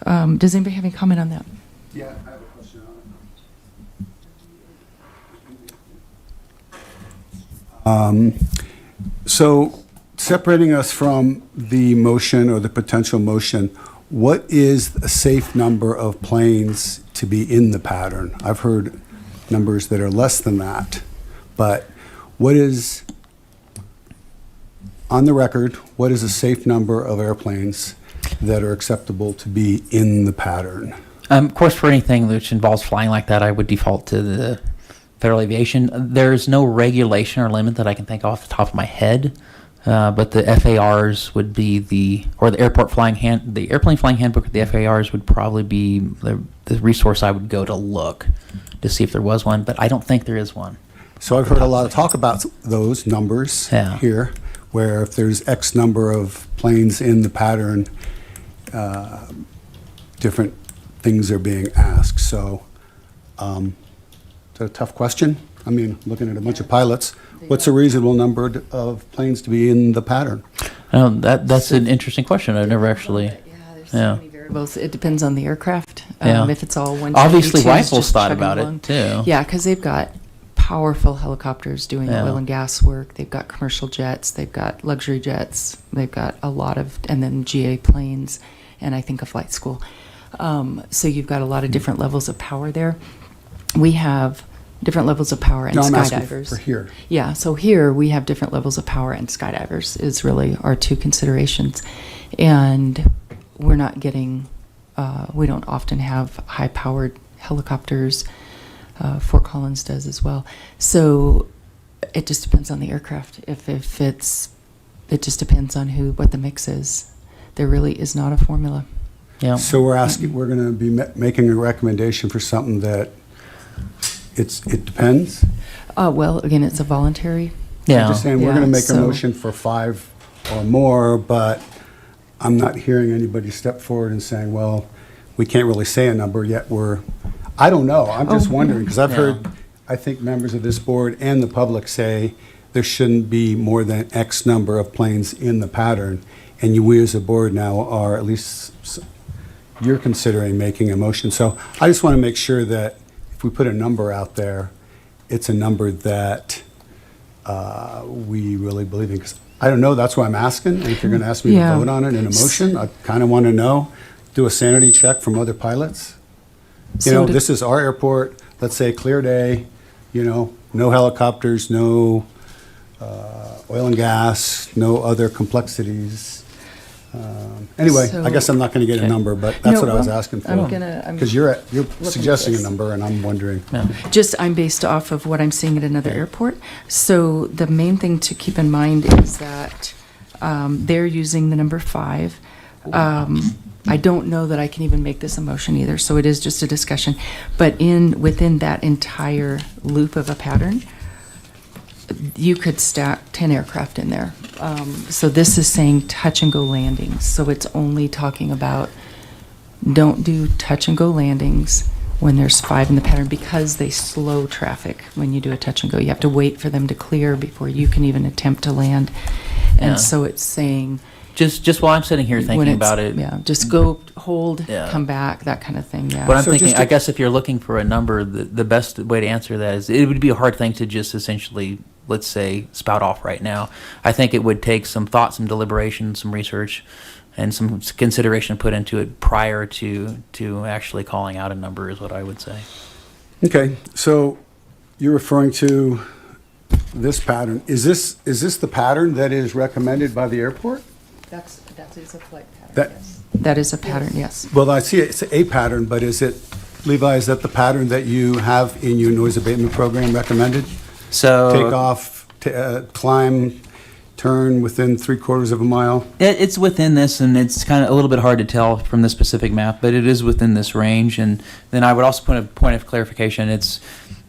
A: Does anybody have any comment on that?
I: Yeah, I have a question on it. So separating us from the motion or the potential motion, what is a safe number of planes to be in the pattern? I've heard numbers that are less than that, but what is, on the record, what is a safe number of airplanes that are acceptable to be in the pattern?
G: Of course, for anything which involves flying like that, I would default to the Federal Aviation. There's no regulation or limit that I can think off the top of my head, but the FARs would be the airplane flying handbook of the FARs would probably be the resource I would go to look to see if there was one, but I don't think there is one.
I: So I've heard a lot of talk about those numbers here, where if there's X number of planes in the pattern, different things are being asked. So is that a tough question? I mean, looking at a bunch of pilots, what's a reasonable number of planes to be in the pattern?
G: That's an interesting question. I've never actually.
A: There's so many variables. It depends on the aircraft.
G: Yeah.
A: If it's all 172s,
G: Obviously, Rifle's
A: just
G: thought
A: chugging
G: about
A: along.
G: it too.
A: Yeah, because they've got powerful helicopters doing
G: Yeah.
A: oil and gas work. They've got commercial jets. They've got luxury jets. They've got a lot of, and then GA planes, and I think a flight school. So you've got a lot of different levels of power there. We have different levels of power and
I: No, I'm asking
A: skydivers.
I: for here.
A: Yeah, so here we have different levels of power, and skydivers is really our two considerations. And we're not getting, we don't often have high-powered helicopters. Fort Collins does as well. So it just depends on the aircraft. If it's, it just depends on what the mix is. There really is not a formula.
G: Yeah.
I: So we're going to be making a recommendation for something that it depends?
A: Well, again, it's a voluntary.
G: Yeah.
I: I'm just saying, we're
A: Yeah,
I: going to make a
A: so-
I: motion for 5 or more, but I'm not hearing anybody step forward and saying, well, we can't really say a number yet. I don't know. I'm just wondering, because I've heard, I think, members of this board and the public say there shouldn't be more than X number of planes in the pattern, and we as a board now are, at least you're considering making a motion. So I just want to make sure that if we put a number out there, it's a number that we really believe in. Because I don't know, that's why I'm asking. And if you're going to ask me
A: Yeah.
I: to vote on it in a motion, I kind of want to know, do a sanity check from other pilots. You know, this is our airport, let's say clear day, no helicopters, no oil and gas, no other complexities. Anyway, I guess I'm not going to get a number, but that's
A: No,
I: what I was
A: well,
I: asking for.
A: I'm
I: Because you're
A: looking
I: suggesting
A: at
I: a
A: this.
I: number, and I'm wondering.
A: I'm based off of what I'm seeing at another airport. So the main thing to keep in mind is that they're using the number 5. I don't know that I can even make this a motion either, so it is just a discussion. But within that entire loop of a pattern, you could stack 10 aircraft in there. So this is saying touch and go landings. So it's only talking about don't do touch and go landings when there's 5 in the pattern, because they slow traffic when you do a touch and go. You have to wait for them to clear before you can even attempt to land. And
G: Yeah.
A: so it's saying
G: Just while I'm sitting here
A: when
G: thinking
A: it's-
G: about it,
A: Yeah, just go, hold,
G: Yeah.
A: come back, that kind of thing, yeah.
G: But I'm
I: So
G: thinking,
I: just
G: I
I: to-
G: guess if you're looking for a number, the best way to answer that is it would be a hard thing to just essentially, let's say, spout off right now. I think it would take some thought, some deliberation, some research, and some consideration put into it prior to actually calling out a number, is what I would say.
I: Okay, so you're referring to this pattern. Is this the pattern that is recommended by the airport?
A: That is a flight pattern,
I: That-
A: yes. That is a pattern, yes.
I: Well, I see it's a pattern, but is it, Levi, is that the pattern that you have in your noise abatement program recommended?
G: So
I: Take off, climb, turn within 3/4 of a mile?
G: It's within this, and it's kind of a little bit hard to tell from this specific map, but it is within this range. And then I would also put a point of clarification.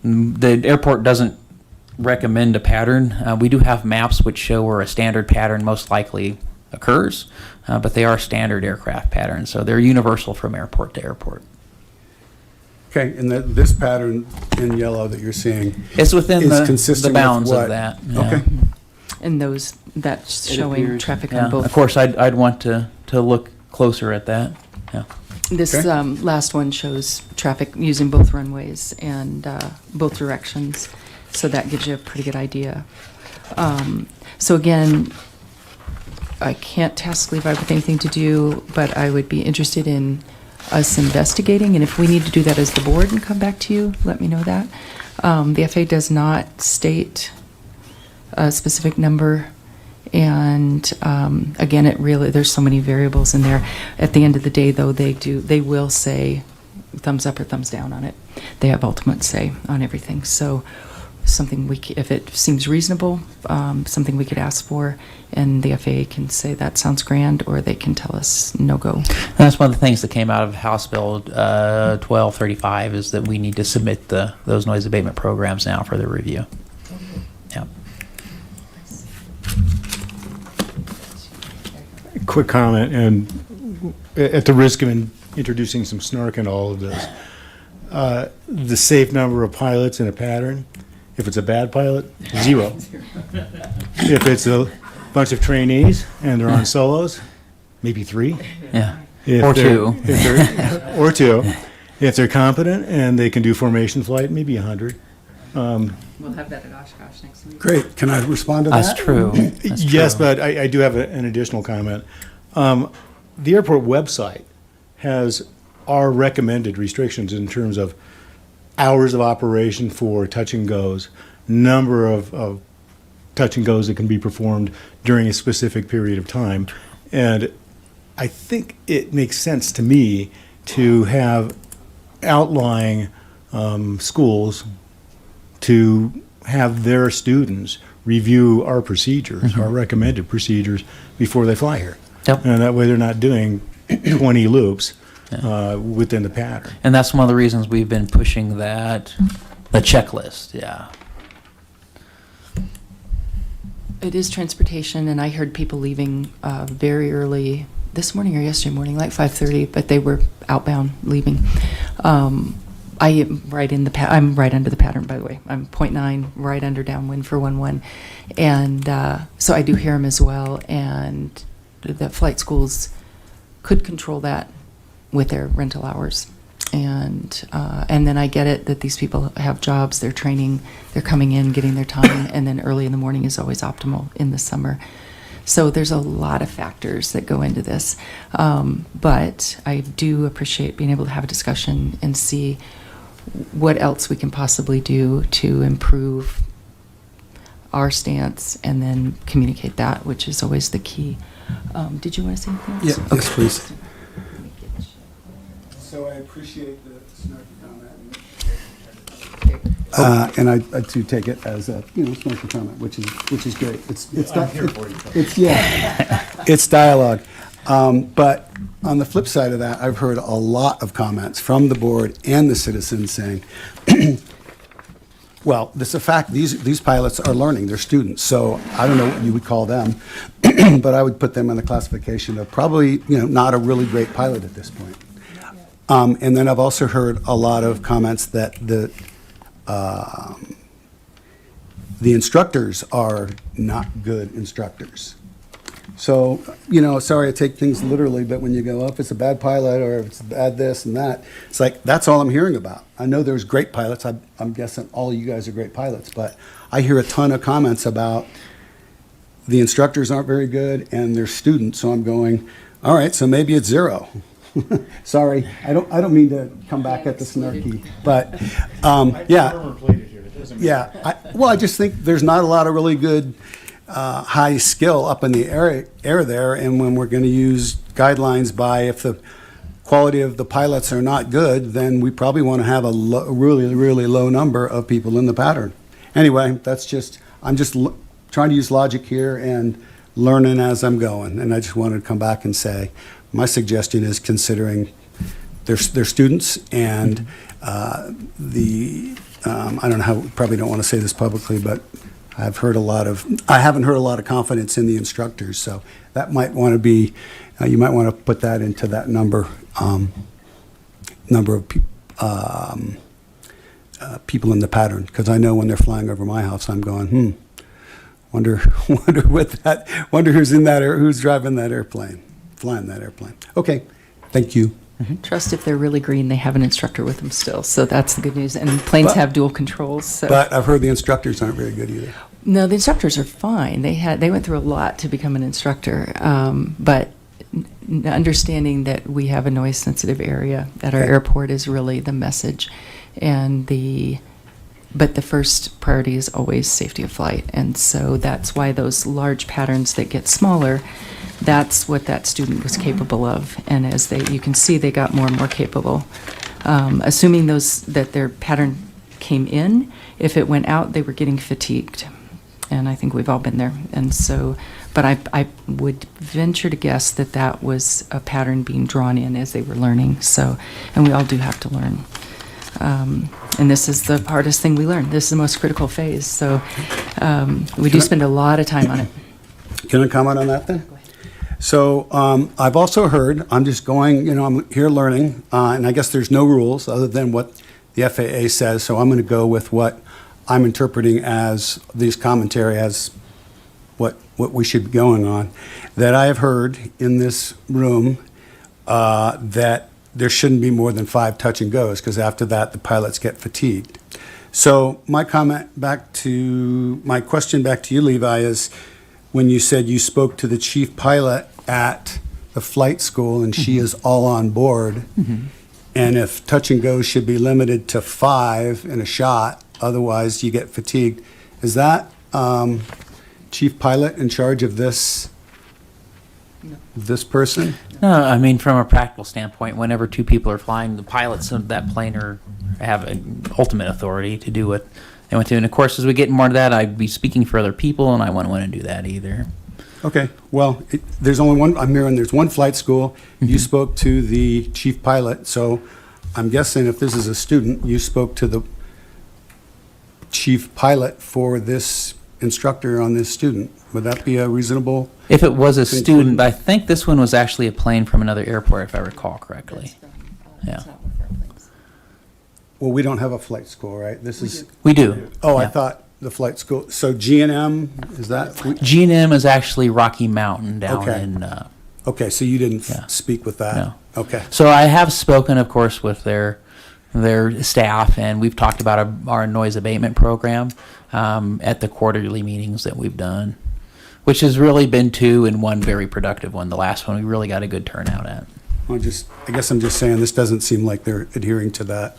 G: The airport doesn't recommend a pattern. We do have maps which show where a standard pattern most likely occurs, but they are standard aircraft patterns, so they're universal from airport to airport.
I: Okay, and this pattern in yellow that you're seeing
G: It's within
I: is
G: the
I: consistent
G: bounds
I: with
G: of
I: what?
G: that. yeah.
I: Okay,
A: And that's
G: It
A: showing
G: appears-
A: traffic
G: yeah.
A: on both.
G: Of course, I'd want to look closer at that. Yeah.
A: This
I: Okay.
A: last one shows traffic using both runways and both directions, so that gives you a pretty good idea. So again, I can't task Levi with anything to do, but I would be interested in us investigating, and if we need to do that as the board and come back to you, let me know that. The FAA does not state a specific number. And again, there's so many variables in there. At the end of the day, though, they will say thumbs up or thumbs down on it. They have ultimate say on everything. So something if it seems reasonable, something we could ask for, and the FAA can say that sounds grand, or they can tell us no go.
G: And that's one of the things that came out of House Bill 1235 is that we need to submit those noise abatement programs now for their review. Yeah.
H: Quick comment, and at the risk of introducing some snark into all of this, the safe number of pilots in a pattern, if it's a bad pilot, 0. If it's a bunch of trainees and they're on solos, maybe 3.
G: Yeah.
H: If
G: Or
H: they're-
G: 2.
H: Or 2. If they're competent and they can do formation flight, maybe 100.
A: We'll have that at Oshkosh next week.
I: great. Can I respond to that?
G: That's true. That's
H: Yes,
G: true.
H: but I do have an additional comment. The airport website has our recommended restrictions in terms of hours of operation for touch and goes, number of touch and goes that can be performed during a specific period of time. And I think it makes sense to me to have outlying schools to have their students review our procedures, our recommended procedures, before they fly here.
G: Yep.
H: And that way they're not doing 20 loops within the pattern.
G: And that's one of the reasons we've been pushing the checklist. Yeah.
A: It is transportation, and I heard people leaving very early this morning or yesterday morning, like 5:30, but they were outbound leaving. I am right in the I'm right under the pattern, by the way. I'm 0.9, right under downwind for 1-1. And so I do hear them as well. And the flight schools could control that with their rental hours. And then I get it that these people have jobs, they're training, they're coming in, getting their time, and then early in the morning is always optimal in the summer. So there's a lot of factors that go into this. But I do appreciate being able to have a discussion and see what else we can possibly do to improve our stance and then communicate that, which is always the key. Did you want to say anything else?
I: Yeah, yes, please. So I appreciate the snarky comment. And I too take it as a, snarky comment, which is great. It's dialogue. But on the flip side of that, I've heard a lot of comments from the board and the citizens saying, well, this is a fact, these pilots are learning, they're students, so I don't know what you would call them, but I would put them in the classification of probably, not a really great pilot at this point. And then I've also heard a lot of comments that the instructors are not good instructors. So, sorry, I take things literally, but when you go, if it's a bad pilot or if it's bad this and that, it's like, that's all I'm hearing about. I know there's great pilots. I'm guessing all of you guys are great pilots, but I hear a ton of comments about the instructors aren't very good and they're students. So I'm going, all right, so maybe it's 0. Sorry, I don't mean to come back at the snarky, but I just think there's not a lot of really good high skill up in the air there, and when we're going to use guidelines by if the quality of the pilots are not good, then we probably want to have a really, really low number of people in the pattern. Anyway, I'm just trying to use logic here and learning as I'm going, and I just wanted to come back and say, my suggestion is considering their students and I don't know how, probably don't want to say this publicly, but I haven't heard a lot of confidence in the instructors, so that might want to be, you might want to put that into that number of people in the pattern, because I know when they're flying over my house, I'm going, wonder who's in that who's driving that airplane, flying that airplane. Okay, thank you.
A: Trust if they're really green, they have an instructor with them still. So that's the good news. And planes have dual controls. So.
I: But I've heard the instructors aren't very good either.
A: No, the instructors are fine. They went through a lot to become an instructor. But understanding that we have a noise sensitive area at our airport is really the message. But the first priority is always safety of flight. And so that's why those large patterns that get smaller, that's what that student was capable of. And as you can see, they got more and more capable. Assuming that their pattern came in, if it went out, they were getting fatigued. And I think we've all been there. And so, but I would venture to guess that was a pattern being drawn in as they were learning. So, and we all do have to learn. And this is the hardest thing we learn. This is the most critical phase. So we do spend a lot of time on it.
I: Can I comment on that then? So I've also heard, I'm just going, I'm here learning, and I guess there's no rules other than what the FAA says, so I'm going to go with what I'm interpreting as these commentary as what we should be going on. That I have heard in this room that there shouldn't be more than 5 touch and goes, because after that the pilots get fatigued. So my question back to you, Levi, is when you said you spoke to the chief pilot at the flight school and she is all on board, and if touch and go should be limited to 5 in a shot, otherwise you get fatigued. Is that chief pilot in charge of this person?
G: No, I mean, from a practical standpoint, whenever 2 people are flying, the pilots of that plane have an ultimate authority to do what they want to. And of course, as we get more into that, I'd be speaking for other people, and I wouldn't want to do that either.
I: Okay, well, there's only one, I'm hearing there's one flight school. You spoke to the chief pilot, so I'm guessing if this is a student, you spoke to the chief pilot for this instructor on this student. Would that be a reasonable?
G: If it was a student, I think this one was actually a plane from another airport, if I recall correctly. Yeah.
I: Well, we don't have a flight school, right? This is,
G: We do.
I: oh, I
G: Yeah.
I: thought the flight school, so G&M, is that?
G: G&M is actually Rocky Mountain down
I: Okay.
G: in.
I: Okay, so you didn't
G: Yeah.
I: speak with that?
G: No.
I: Okay.
G: So I have spoken, of course, with their staff, and we've talked about our noise abatement program at the quarterly meetings that we've done, which has really been two and one very productive one. The last one we really got a good turnout at.
I: I guess I'm just saying, this doesn't seem like they're adhering to that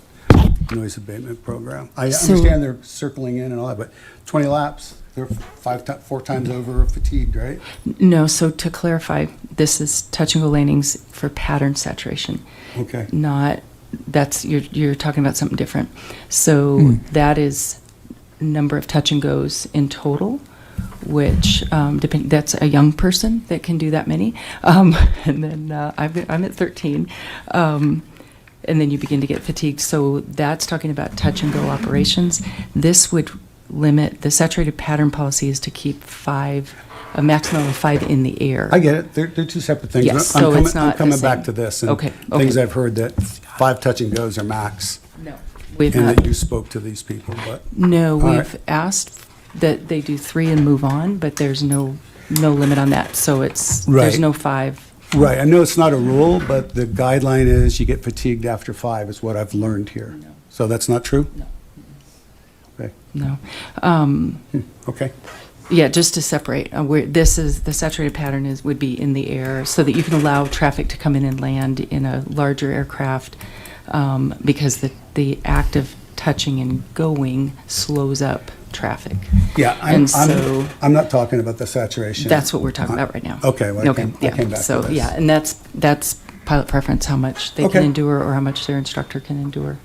I: noise abatement program. I
A: So-
I: understand they're circling in and all that, but 20 laps, they're 4 times over fatigued, right?
A: No, so to clarify, this is touch and go landings for pattern saturation,
I: Okay.
A: not, you're talking about something different. So that is number of touch and goes in total, which that's a young person that can do that many. And then I'm at 13. And then you begin to get fatigued. So that's talking about touch and go operations. This would limit, the saturated pattern policy is to keep a maximum of 5 in the air.
I: I get it. They're two separate things.
A: Yes,
I: I'm
A: so
I: coming-
A: it's not
I: I'm
A: the
I: coming back
A: same.
I: to this. And
A: Okay,
I: things
A: okay.
I: I've heard that 5 touch and goes are max.
A: No. We've
I: And
A: not,
I: that you spoke to these people, but.
A: no,
I: All right.
A: we've asked that they do 3 and move on, but there's no limit on that. So there's
I: Right.
A: no 5.
I: Right, I know it's not a rule, but the guideline is you get fatigued after 5 is what I've learned here.
A: No.
I: So that's not true?
A: No.
I: Okay,
A: No.
I: okay,
A: Yeah, just to separate, this is, the saturated pattern would be in the air so that you can allow traffic to come in and land in a larger aircraft because the act of touching and going slows up traffic.
I: yeah,
A: And so
I: I'm not talking about the saturation.
A: that's what we're talking about right now.
I: Okay, well, I came
A: yeah.
I: back to
A: So,
I: this.
A: yeah, and that's pilot preference, how much they can
I: Okay.
A: endure or how much their instructor can endure.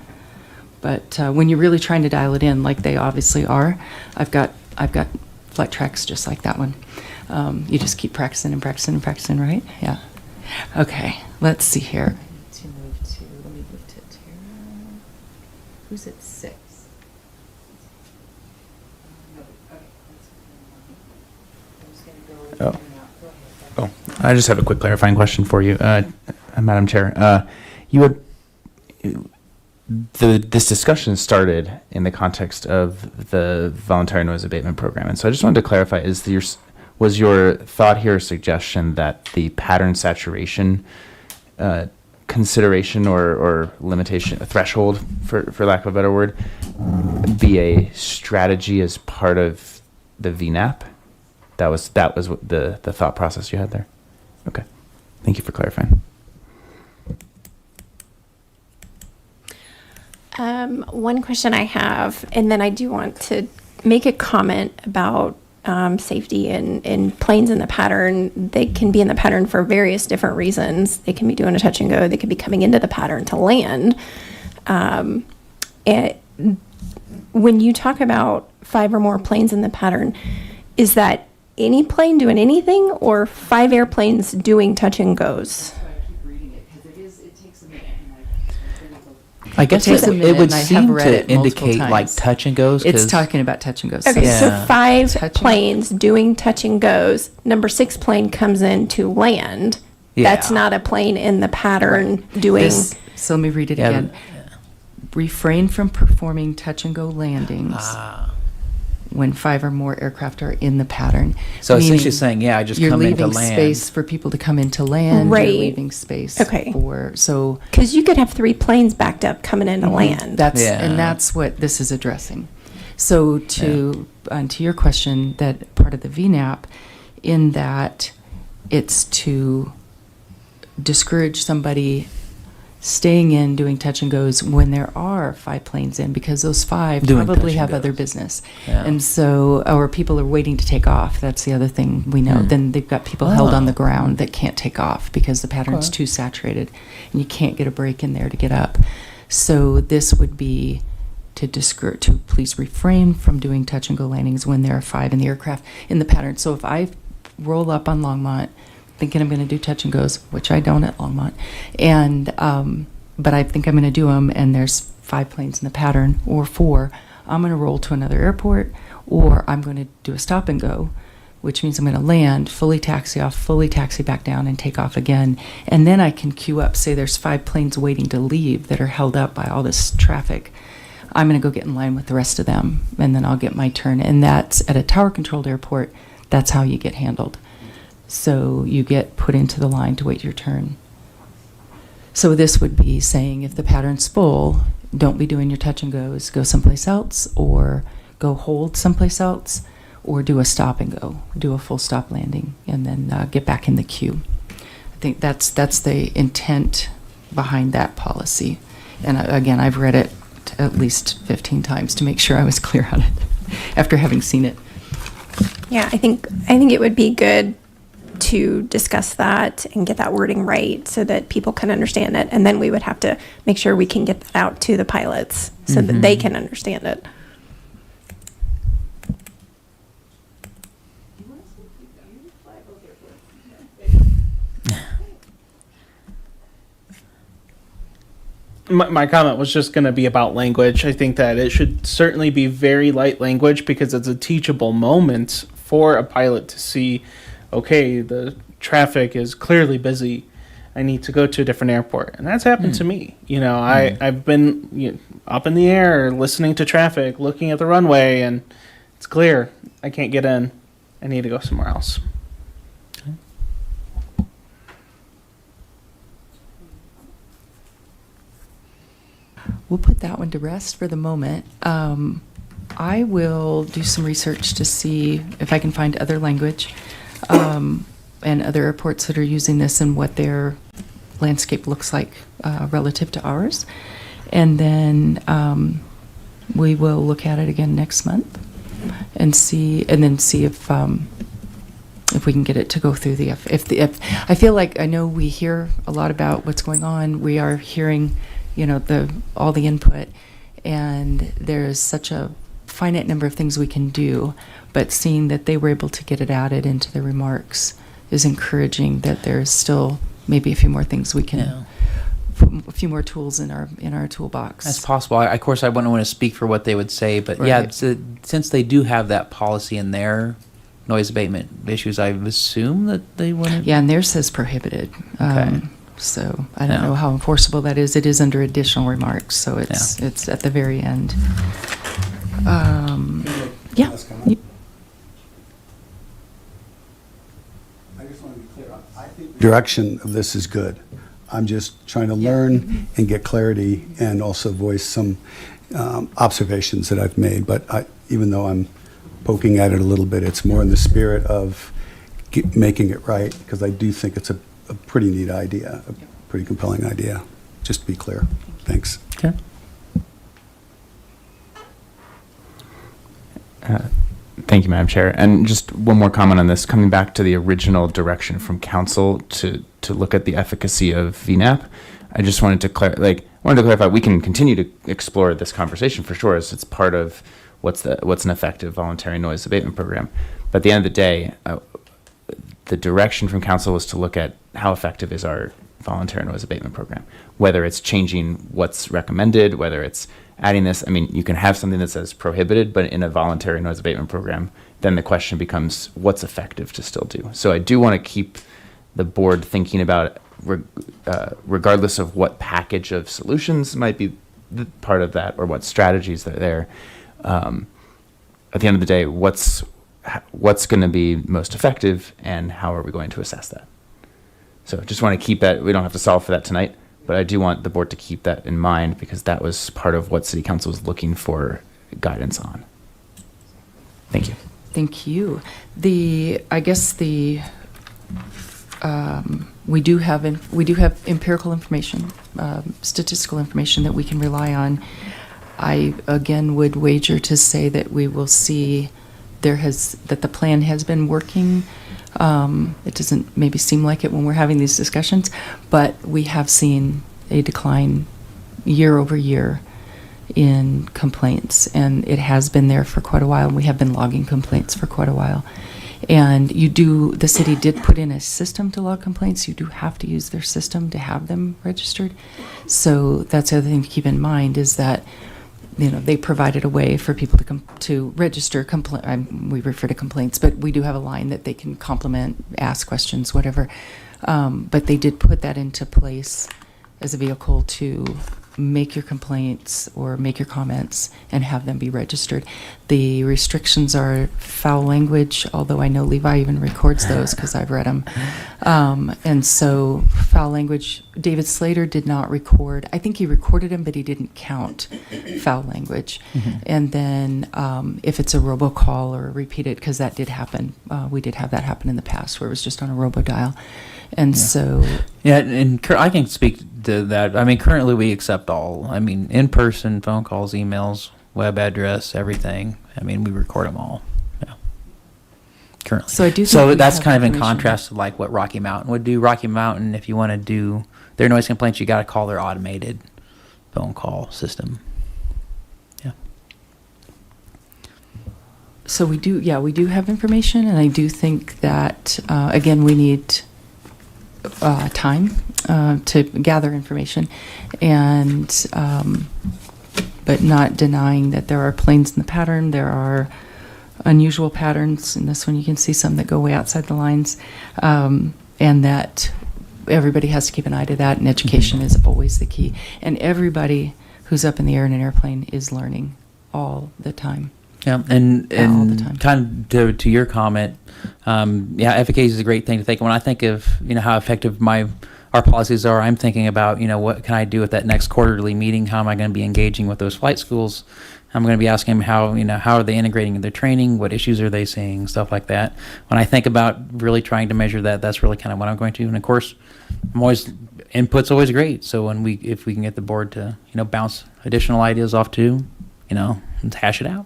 A: But when you're really trying to dial it in, like they obviously are, I've got flight tracks just like that one. You just keep practicing and practicing and practicing, right? Yeah. Okay, let's see here. Let me move to Tara. Who's at 6?
K: Oh. Oh, I just have a quick clarifying question for you, Madam Chair. This discussion started in the context of the voluntary noise abatement program, and so I just wanted to clarify: was your thought here, suggestion that the pattern saturation consideration or limitation, a threshold, for lack of a better word, be a strategy as part of the VNAP? That was what the thought process you had there. Okay, thank you for clarifying.
E: One question I have, and then I do want to make a comment about safety and planes in the pattern. They can be in the pattern for various different reasons. They can be doing a touch and go. They could be coming into the pattern to land. And when you talk about 5 or more planes in the pattern, is that any plane doing anything or 5 airplanes doing touch and goes?
G: I guess
A: takes a
G: it
A: minute,
G: would
A: and I have
G: seem
A: read
G: to
A: it multiple
G: indicate like
A: times.
G: touch and goes.
A: It's
G: 'cause-
A: talking about touch and go.
E: Okay,
G: Yeah.
E: so 5
A: Touch and-
E: planes doing touch and goes. Number 6 plane comes in to land. That's
G: Yeah.
E: not a plane in the pattern doing.
A: So let me read it
G: Yeah,
A: again. Refrain from performing touch and go landings when 5 or more aircraft are in the pattern.
G: So essentially
A: Meaning
G: saying, yeah, I just
A: you're
G: come in to
A: leaving
G: land.
A: space for people to come in to land.
E: Right.
A: You're leaving space
E: Okay.
A: so
E: Because you could have 3 planes backed up coming in to land.
G: Yeah.
A: that's what this is addressing. So to your question, that part of the VNAP, in that it's to discourage somebody staying in doing touch and goes when there are 5 planes in, because those 5
G: Doing
A: probably
G: touch and
A: have
G: goes.
A: other business.
G: Yeah.
A: And so, or people are waiting to take off. That's the other thing we know.
G: Hmm.
A: Then they've got people held on
G: Oh.
A: the ground that can't take off because the pattern's
G: Okay.
A: too saturated and you can't get a break in there to get up. So this would be to please refrain from doing touch and go landings when there are 5 in the aircraft in the pattern. So if I roll up on Longmont thinking I'm going to do touch and goes, which I don't at Longmont, and but I think I'm going to do them, and there's 5 planes in the pattern or 4, I'm going to roll to another airport, or I'm going to do a stop and go which means I'm going to land, fully taxi off, fully taxi back down, and take off again. And then I can queue up, say there's 5 planes waiting to leave that are held up by all this traffic. I'm going to go get in line with the rest of them, and then I'll get my turn. And that's at a tower-controlled airport. That's how you get handled. So you get put into the line to wait your turn. So this would be saying if the pattern's full, don't be doing your touch and goes. Go someplace else, or go hold someplace else, or do a stop and go. Do a full stop landing, and then get back in the queue. I think that's the intent behind that policy. And again, I've read it at least 15 times to make sure I was clear on it after having seen it.
E: Yeah, I think it would be good to discuss that and get that wording right so that people can understand it. And then we would have to make sure we can get that out to the pilots so that they can understand it.
L: My comment was just going to be about language. I think that it should certainly be very light language because it's a teachable moment for a pilot to see, okay, the traffic is clearly busy. I need to go to a different airport. And that's happened to me. You know, I've been up in the air, listening to traffic, looking at the runway, and it's clear I can't get in. I need to go somewhere else.
A: We'll put that one to rest for the moment. I will do some research to see if I can find other language and other airports that are using this and what their landscape looks like relative to ours. And then we will look at it again next month and see if we can get it to go through if I feel like I know we hear a lot about what's going on. We are hearing, all the input, and there's such a finite number of things we can do, but seeing that they were able to get it added into the remarks is encouraging that there's still maybe a few more things we can, a few more tools in our toolbox.
G: That's possible. Of course, I wouldn't want to speak for what they would say, but
A: Right.
G: yeah, since they do have that policy in their noise abatement issues, I assume that they wouldn't.
A: Yeah, and theirs says prohibited.
G: Okay.
A: So I don't know how enforceable that is. It is under additional remarks, so it's at the very end. Yeah.
I: Last comment? I just want to be clear. I think the direction of this is good. I'm just trying to learn and get clarity and also voice some observations that I've made. But even though I'm poking at it a little bit, it's more in the spirit of making it right, because I do think it's a pretty neat idea, a pretty compelling idea, just to be clear. Thanks.
G: Okay.
K: Thank you, Madam Chair. And just one more comment on this, coming back to the original direction from council to look at the efficacy of VNAP. I just wanted to clarify, we can continue to explore this conversation for sure, as it's part of what's an effective voluntary noise abatement program. But at the end of the day, the direction from council was to look at how effective is our voluntary noise abatement program, whether it's changing what's recommended, whether it's adding this. I mean, you can have something that says prohibited, but in a voluntary noise abatement program, then the question becomes what's effective to still do. So I do want to keep the board thinking about, regardless of what package of solutions might be part of that or what strategies that are there. At the end of the day, what's going to be most effective, and how are we going to assess that? So just want to keep that. We don't have to solve for that tonight, but I do want the board to keep that in mind, because that was part of what City Council was looking for guidance on. Thank you.
A: Thank you. We do have empirical information, statistical information that we can rely on. I again would wager to say that we will see that the plan has been working. It doesn't maybe seem like it when we're having these discussions, but we have seen a decline year over year in complaints, and it has been there for quite a while. We have been logging complaints for quite a while. And the city did put in a system to log complaints. You do have to use their system to have them registered. So that's the other thing to keep in mind, is that they provided a way for people to register we refer to complaints, but we do have a line that they can compliment, ask questions, whatever. But they did put that into place as a vehicle to make your complaints or make your comments and have them be registered. The restrictions are foul language, although I know Levi even records those because I've read them. And so foul language, David Slater did not record. I think he recorded them, but he didn't count foul language. And then if it's a robocall or repeated, because that did happen. We did have that happen in the past where it was just on a robodial. And so...
G: Yeah, and I can speak to that. I mean, currently we accept all. I mean, in-person, phone calls, emails, web address, everything. I mean, we record them all. Yeah. Currently.
A: So I do think
G: So
A: we
G: that's
A: have
G: kind of in
A: information.
G: contrast to like what Rocky Mountain would do. Rocky Mountain, if you want to do their noise complaints, you got to call their automated phone call system. Yeah.
A: So we do have information, and I do think that, again, we need time to gather information, and but not denying that there are planes in the pattern. There are unusual patterns. In this one, you can see some that go way outside the lines, and that everybody has to keep an eye to that, and education is always the key. And everybody who's up in the air in an airplane is learning all the time.
G: Yeah, and
A: all the time.
G: kind of to your comment, FAQs is a great thing to think. When I think of how effective our policies are, I'm thinking about what can I do at that next quarterly meeting? How am I going to be engaging with those flight schools? I'm going to be asking them how are they integrating their training? What issues are they seeing? Stuff like that. When I think about really trying to measure that, that's really kind of what I'm going to. And of course, input's always great. So if we can get the board to bounce additional ideas off too, and hash it out.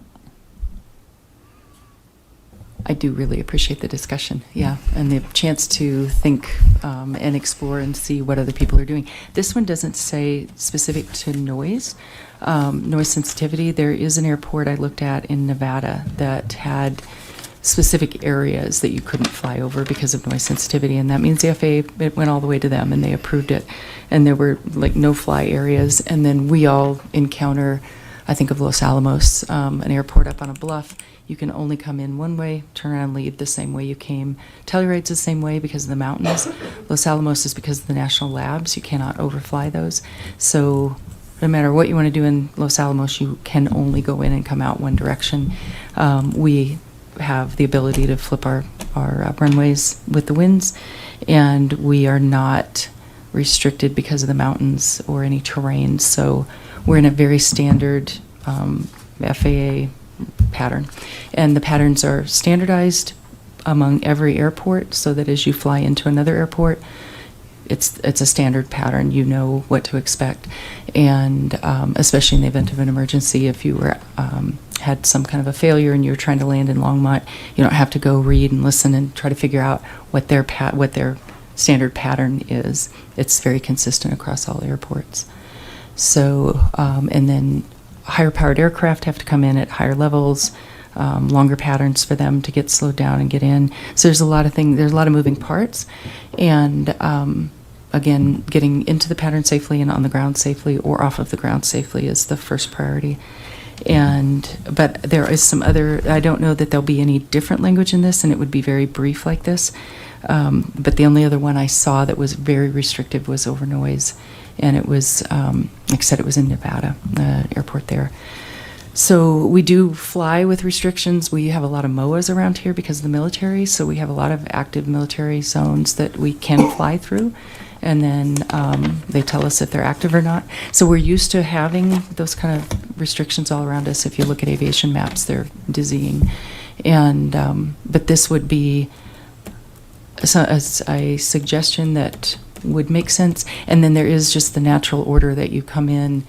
A: I do really appreciate the discussion, and the chance to think and explore and see what other people are doing. This one doesn't say specific to noise sensitivity. There is an airport I looked at in Nevada that had specific areas that you couldn't fly over because of noise sensitivity, and that means the FAA, it went all the way to them, and they approved it, and there were like no-fly areas. And then we all encounter, I think of Los Alamos, an airport up on a bluff. You can only come in one way, turn around, leave the same way you came. Telluride's the same way because of the mountains. Los Alamos is because of the national labs. You cannot overfly those. So no matter what you want to do in Los Alamos, you can only go in and come out one direction. We have the ability to flip our runways with the winds, and we are not restricted because of the mountains or any terrain. So we're in a very standard FAA pattern, and the patterns are standardized among every airport, so that as you fly into another airport, it's a standard pattern. You know what to expect, and especially in the event of an emergency, if you were had some kind of a failure and you're trying to land in Longmont, you don't have to go read and listen and try to figure out what their standard pattern is. It's very consistent across all airports. So, and then higher powered aircraft have to come in at higher levels, longer patterns for them to get slowed down and get in. So there's a lot of things, there's a lot of moving parts. And again, getting into the pattern safely and on the ground safely or off of the ground safely is the first priority. But there is some other, I don't know that there'll be any different language in this, and it would be very brief like this. But the only other one I saw that was very restrictive was over noise. And it was, like I said, it was in Nevada, airport there. So we do fly with restrictions. We have a lot of MOAs around here because of the military. So we have a lot of active military zones that we can fly through. And then they tell us if they're active or not. So we're used to having those kind of restrictions all around us. If you look at aviation maps, they're dizzying. And but this would be a suggestion that would make sense. And then there is just the natural order that you come in,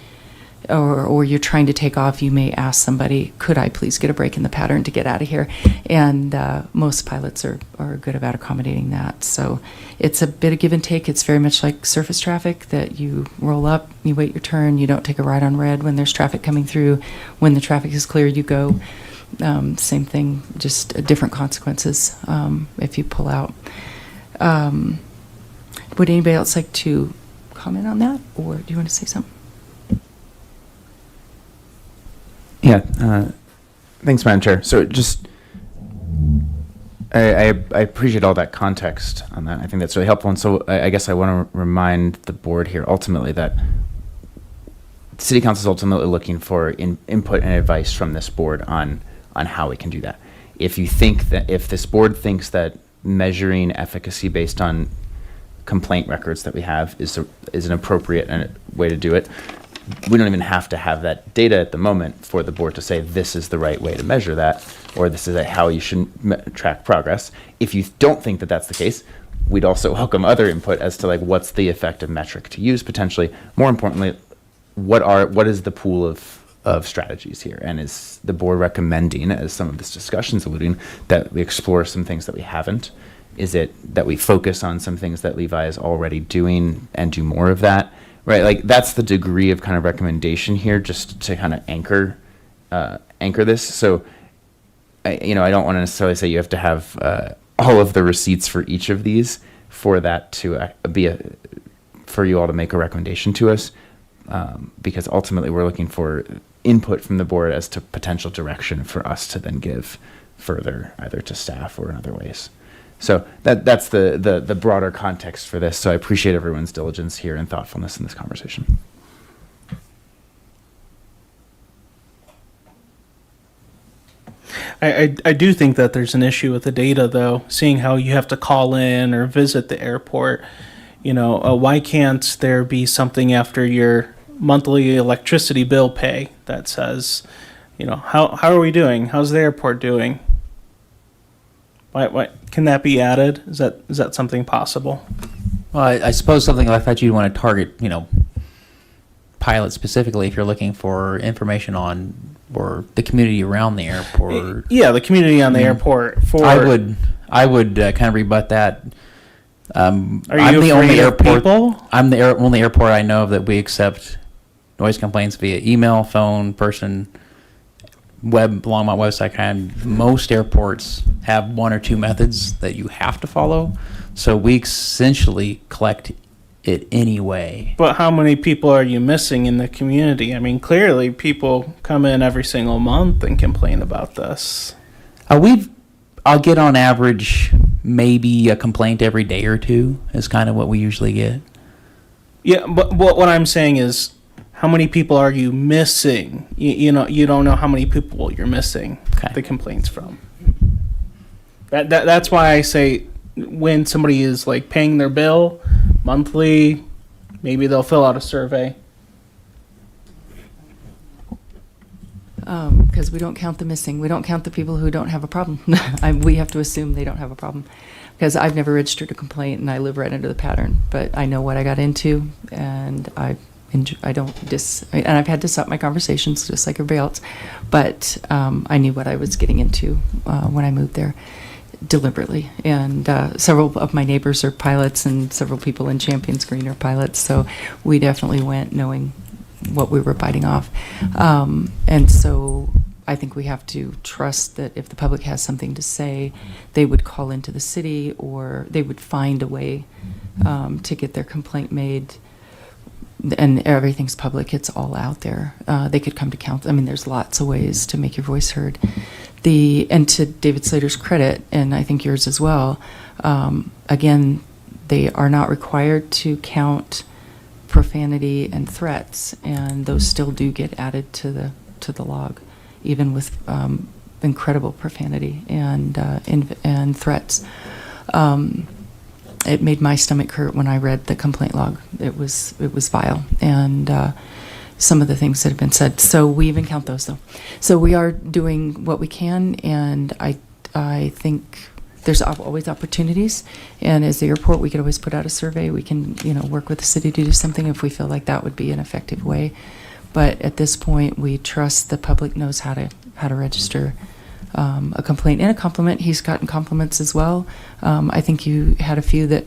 A: or you're trying to take off, you may ask somebody, could I please get a break in the pattern to get out of here? And most pilots are good about accommodating that. So it's a bit of give and take. It's very much like surface traffic, that you roll up, you wait your turn, you don't take a ride on red when there's traffic coming through. When the traffic is clear, you go. Same thing, just different consequences if you pull out. Would anybody else like to comment on that, or do you want to say something?
K: Yeah, thanks, Madam Chair. So just, I appreciate all that context on that. I think that's really helpful. And so I guess I want to remind the board here ultimately that City Council is ultimately looking for input and advice from this board on how we can do that. If you think that, if this board thinks that measuring efficacy based on complaint records that we have is an appropriate way to do it, we don't even have to have that data at the moment for the board to say this is the right way to measure that, or this is how you should track progress. If you don't think that that's the case, we'd also welcome other input as to like what's the effective metric to use potentially. More importantly, what is the pool of strategies here, and is the board recommending, as some of this discussion's alluding, that we explore some things that we haven't? Is it that we focus on some things that Levi is already doing and do more of that? Right, like that's the degree of kind of recommendation here, just to kind of anchor this. So, I don't want to necessarily say you have to have all of the receipts for each of these for that to for you all to make a recommendation to us, because ultimately we're looking for input from the board as to potential direction for us to then give further, either to staff or in other ways. So that's the broader context for this. So I appreciate everyone's diligence here and thoughtfulness in this conversation.
L: I do think that there's an issue with the data, though, seeing how you have to call in or visit the airport. Why can't there be something after your monthly electricity bill pay that says, how are we doing? How's the airport doing? Why can that be added? Is that something possible?
G: Well, I suppose something like that you'd want to target, pilot specifically if you're looking for information on or the community around the airport.
L: Yeah, the community on the airport.
G: I would kind of rebut that.
L: Are
G: I'm
L: you
G: the only
L: afraid of
G: airport.
L: people?
G: I'm the only airport I know of that we accept noise complaints via email, phone, person, web, Longmont website. Most airports have one or two methods that you have to follow, so we essentially collect it anyway.
L: But how many people are you missing in the community? I mean, clearly people come in every single month and complain about this.
G: I'll get on average maybe a complaint every day or two is kind of what we usually get.
L: Yeah, but what I'm saying is, how many people are you missing? You don't know how many people you're missing the complaints from. That's why I say when somebody is like paying their bill monthly, maybe they'll fill out a survey.
A: Because we don't count the missing. We don't count the people who don't have a problem. We have to assume they don't have a problem. Because I've never registered a complaint and I live right under the pattern. But I know what I got into, and and I've had to stop my conversations just like everybody else. But I knew what I was getting into when I moved there deliberately. And several of my neighbors are pilots, and several people in Champions Green are pilots. So we definitely went knowing what we were biting off. And so I think we have to trust that if the public has something to say, they would call into the city, or they would find a way to get their complaint made. And everything's public. It's all out there. They could come to council. I mean, there's lots of ways to make your voice heard. And to David Slater's credit, and I think yours as well, again, they are not required to count profanity and threats, and those still do get added to the log, even with incredible profanity and threats. It made my stomach hurt when I read the complaint log. It was vile, and some of the things that have been said. So we even count those, though. So we are doing what we can, and I think there's always opportunities. And as the airport, we could always put out a survey. We can work with the city to do something if we feel like that would be an effective way. But at this point, we trust the public knows how to register a complaint and a compliment. He's gotten compliments as well. I think you had a few that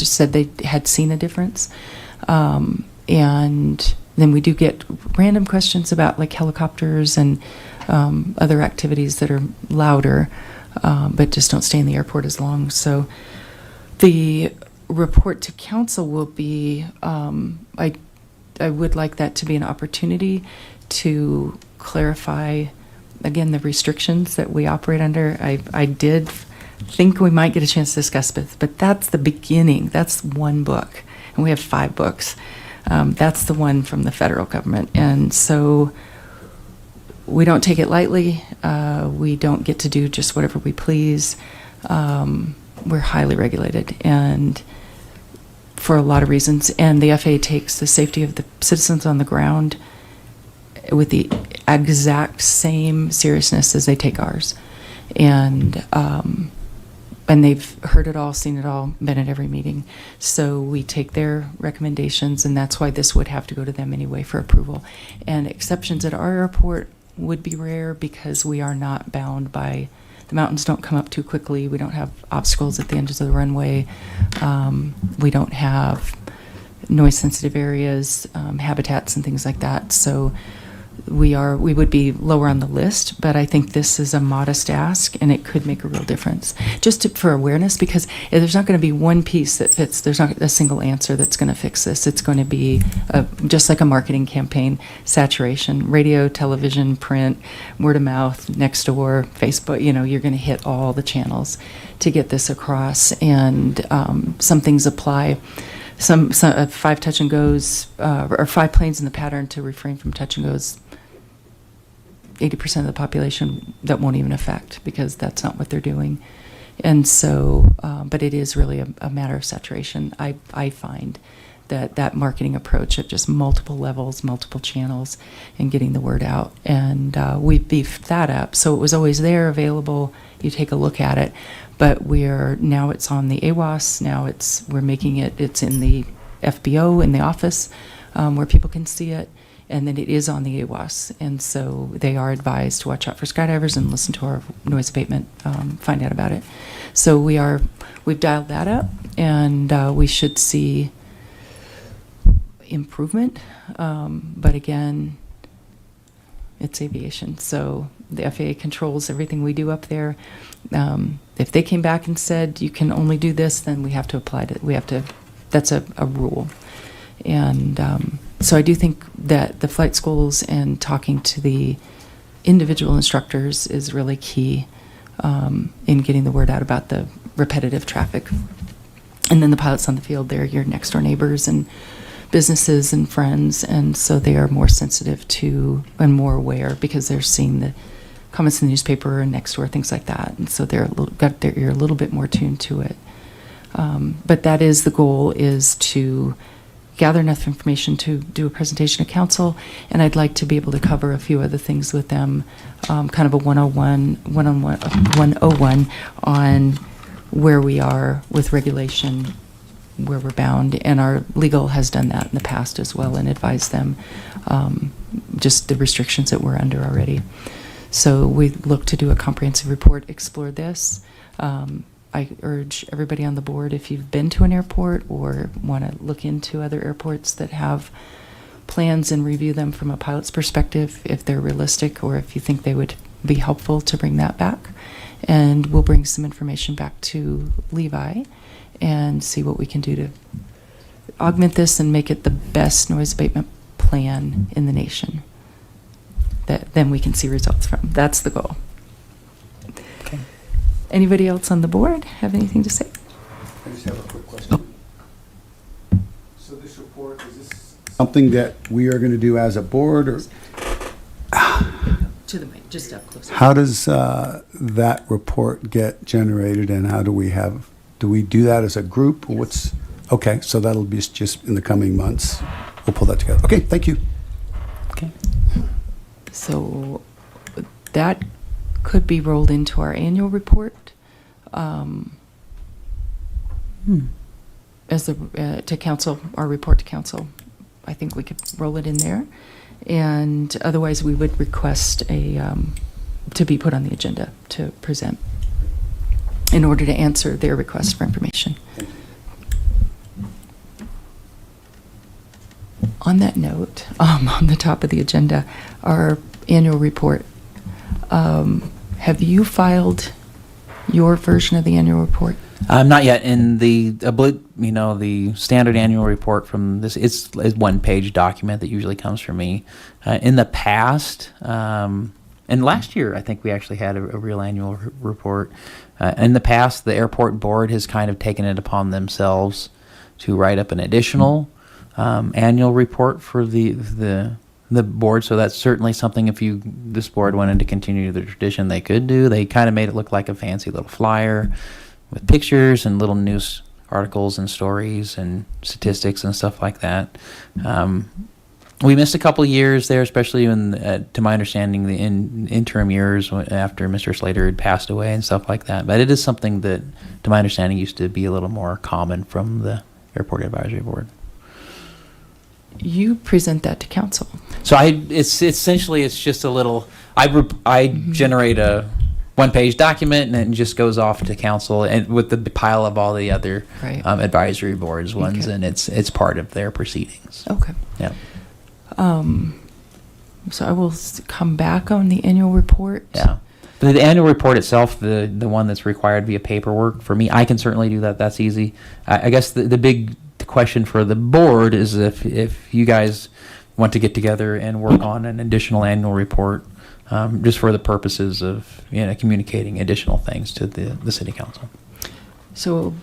A: said they had seen a difference. And then we do get random questions about like helicopters and other activities that are louder, but just don't stay in the airport as long. So the report to council will be, I would like that to be an opportunity to clarify, again, the restrictions that we operate under. I did think we might get a chance to discuss this, but that's the beginning. That's one book, and we have 5 books. That's the one from the federal government, and so we don't take it lightly. We don't get to do just whatever we please. We're highly regulated, and for a lot of reasons. And the FAA takes the safety of the citizens on the ground with the exact same seriousness as they take ours. And they've heard it all, seen it all, been at every meeting. So we take their recommendations, and that's why this would have to go to them anyway for approval. And exceptions at our airport would be rare because we are not bound by, the mountains don't come up too quickly. We don't have obstacles at the edges of the runway. We don't have noise sensitive areas, habitats and things like that. So we would be lower on the list, but I think this is a modest ask, and it could make a real difference. For awareness, because there's not going to be one piece that fits. There's not a single answer that's going to fix this. It's going to be just like a marketing campaign: saturation, radio, television, print, word of mouth, next door, Facebook. You're going to hit all the channels to get this across, and some things apply. Some 5 touch and goes, or 5 planes in the pattern to refrain from touch and goes. 80% of the population that won't even affect, because that's not what they're doing. And so, but it is really a matter of saturation. I find that marketing approach of just multiple levels, multiple channels, and getting the word out. And we beefed that up. So it was always there, available. You take a look at it. But now it's on the AWAS. Now we're making it's in the FBO in the office where people can see it. And then it is on the AWAS. And so they are advised to watch out for skydivers and listen to our noise abatement, find out about it. So we've dialed that up, and we should see improvement. But again, it's aviation. So the FAA controls everything we do up there. If they came back and said you can only do this, then we have to apply that's a rule. And so I do think that the flight schools and talking to the individual instructors is really key in getting the word out about the repetitive traffic. And then the pilots on the field, they're your next door neighbors and businesses and friends, and so they are more sensitive to and more aware because they're seeing the comments in the newspaper and next door, things like that. And so they're got their ear a little bit more tuned to it. But that is the goal, is to gather enough information to do a presentation to council, and I'd like to be able to cover a few other things with them, kind of a 101 on where we are with regulation, where we're bound, and our legal has done that in the past as well and advised them just the restrictions that we're under already. So we look to do a comprehensive report, explore this. I urge everybody on the board, if you've been to an airport or want to look into other airports that have plans, and review them from a pilot's perspective, if they're realistic or if you think they would be helpful, to bring that back. And we'll bring some information back to Levi and see what we can do to augment this and make it the best noise abatement plan in the nation that then we can see results from. That's the goal.
G: Okay.
A: Anybody else on the board have anything to say?
I: I just have a quick question. So this report, is this something that we are going to do as a board, or
A: To the mic, just up close.
I: how does that report get generated, and how do we do that as a group? Or okay, so that'll be just in the coming months. We'll pull that together. Okay, thank you.
G: Okay.
A: So that could be rolled into our annual report as to council, our report to council. I think we could roll it in there, and otherwise we would request to be put on the agenda to present in order to answer their request for information. On that note, on the top of the agenda, our annual report. Have you filed your version of the annual report?
G: Not yet. In the the standard annual report from this. It's a one-page document that usually comes from me. In the past, and last year, I think we actually had a real annual report. In the past, the airport board has kind of taken it upon themselves to write up an additional annual report for the board. So that's certainly something, if this board wanted to continue the tradition, they could do. They kind of made it look like a fancy little flyer with pictures and little news articles and stories and statistics and stuff like that. We missed a couple of years there, especially to my understanding, the interim years after Mr. Slater had passed away and stuff like that. But it is something that, to my understanding, used to be a little more common from the Airport Advisory Board.
A: You present that to council.
G: So it's just a little. I generate a one-page document, and it just goes off to council, and with the pile of all the other
A: Right.
G: Advisory boards ones,
A: Okay.
G: and it's part of their proceedings.
A: Okay.
G: Yeah.
A: So I will come back on the annual report.
G: Yeah. But the annual report itself, the one that's required via paperwork, for me, I can certainly do that. That's easy. I guess the big question for the board is if you guys want to get together and work on an additional annual report, just for the purposes of communicating additional things to the city council.
A: So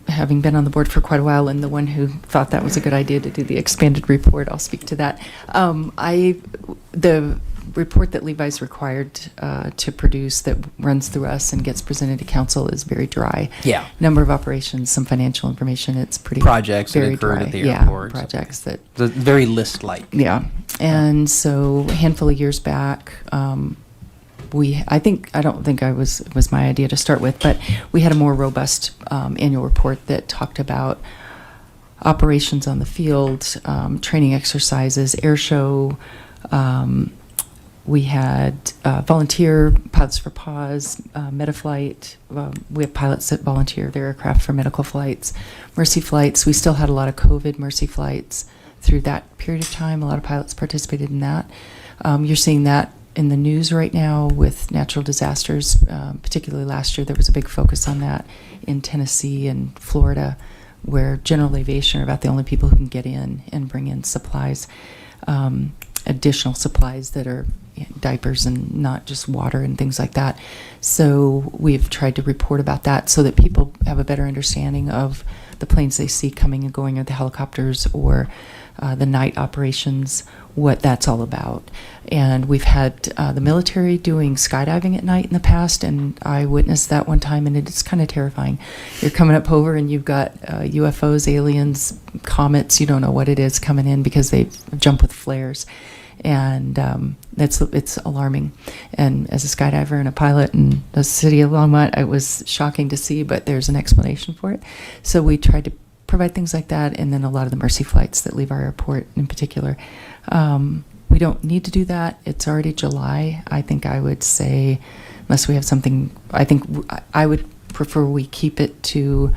A: having been on the board for quite a while and the one who thought that was a good idea to do the expanded report, I'll speak to that. The report that Levi's required to produce that runs through us and gets presented to council is very dry.
G: Yeah.
A: Number of operations, some financial information. It's pretty
G: Projects that
A: very
G: occurred
A: dry.
G: at the
A: Yeah,
G: airport.
A: projects that.
G: Very list-like.
A: Yeah, and so a handful of years back, I don't think it was my idea to start with, but we had a more robust annual report that talked about operations on the field, training exercises, air show. We had volunteer pilots for pause, Metaflight. We have pilots that volunteer their aircraft for medical flights, Mercy flights. We still had a lot of COVID Mercy flights through that period of time. A lot of pilots participated in that. You're seeing that in the news right now with natural disasters. Particularly last year, there was a big focus on that in Tennessee and Florida, where general aviation are about the only people who can get in and bring in supplies, additional supplies that are diapers and not just water and things like that. So we've tried to report about that so that people have a better understanding of the planes they see coming and going, or the helicopters, or the night operations, what that's all about. And we've had the military doing skydiving at night in the past, and I witnessed that one time, and it's kind of terrifying. You're coming up over and you've got UFOs, aliens, comets, you don't know what it is coming in because they jump with flares. And it's alarming. And as a skydiver and a pilot in the city of Longmont, it was shocking to see, but there's an explanation for it. So we tried to provide things like that, and then a lot of the Mercy flights that leave our airport in particular. We don't need to do that. It's already July. I think I would say, unless we have something, I think I would prefer we keep it to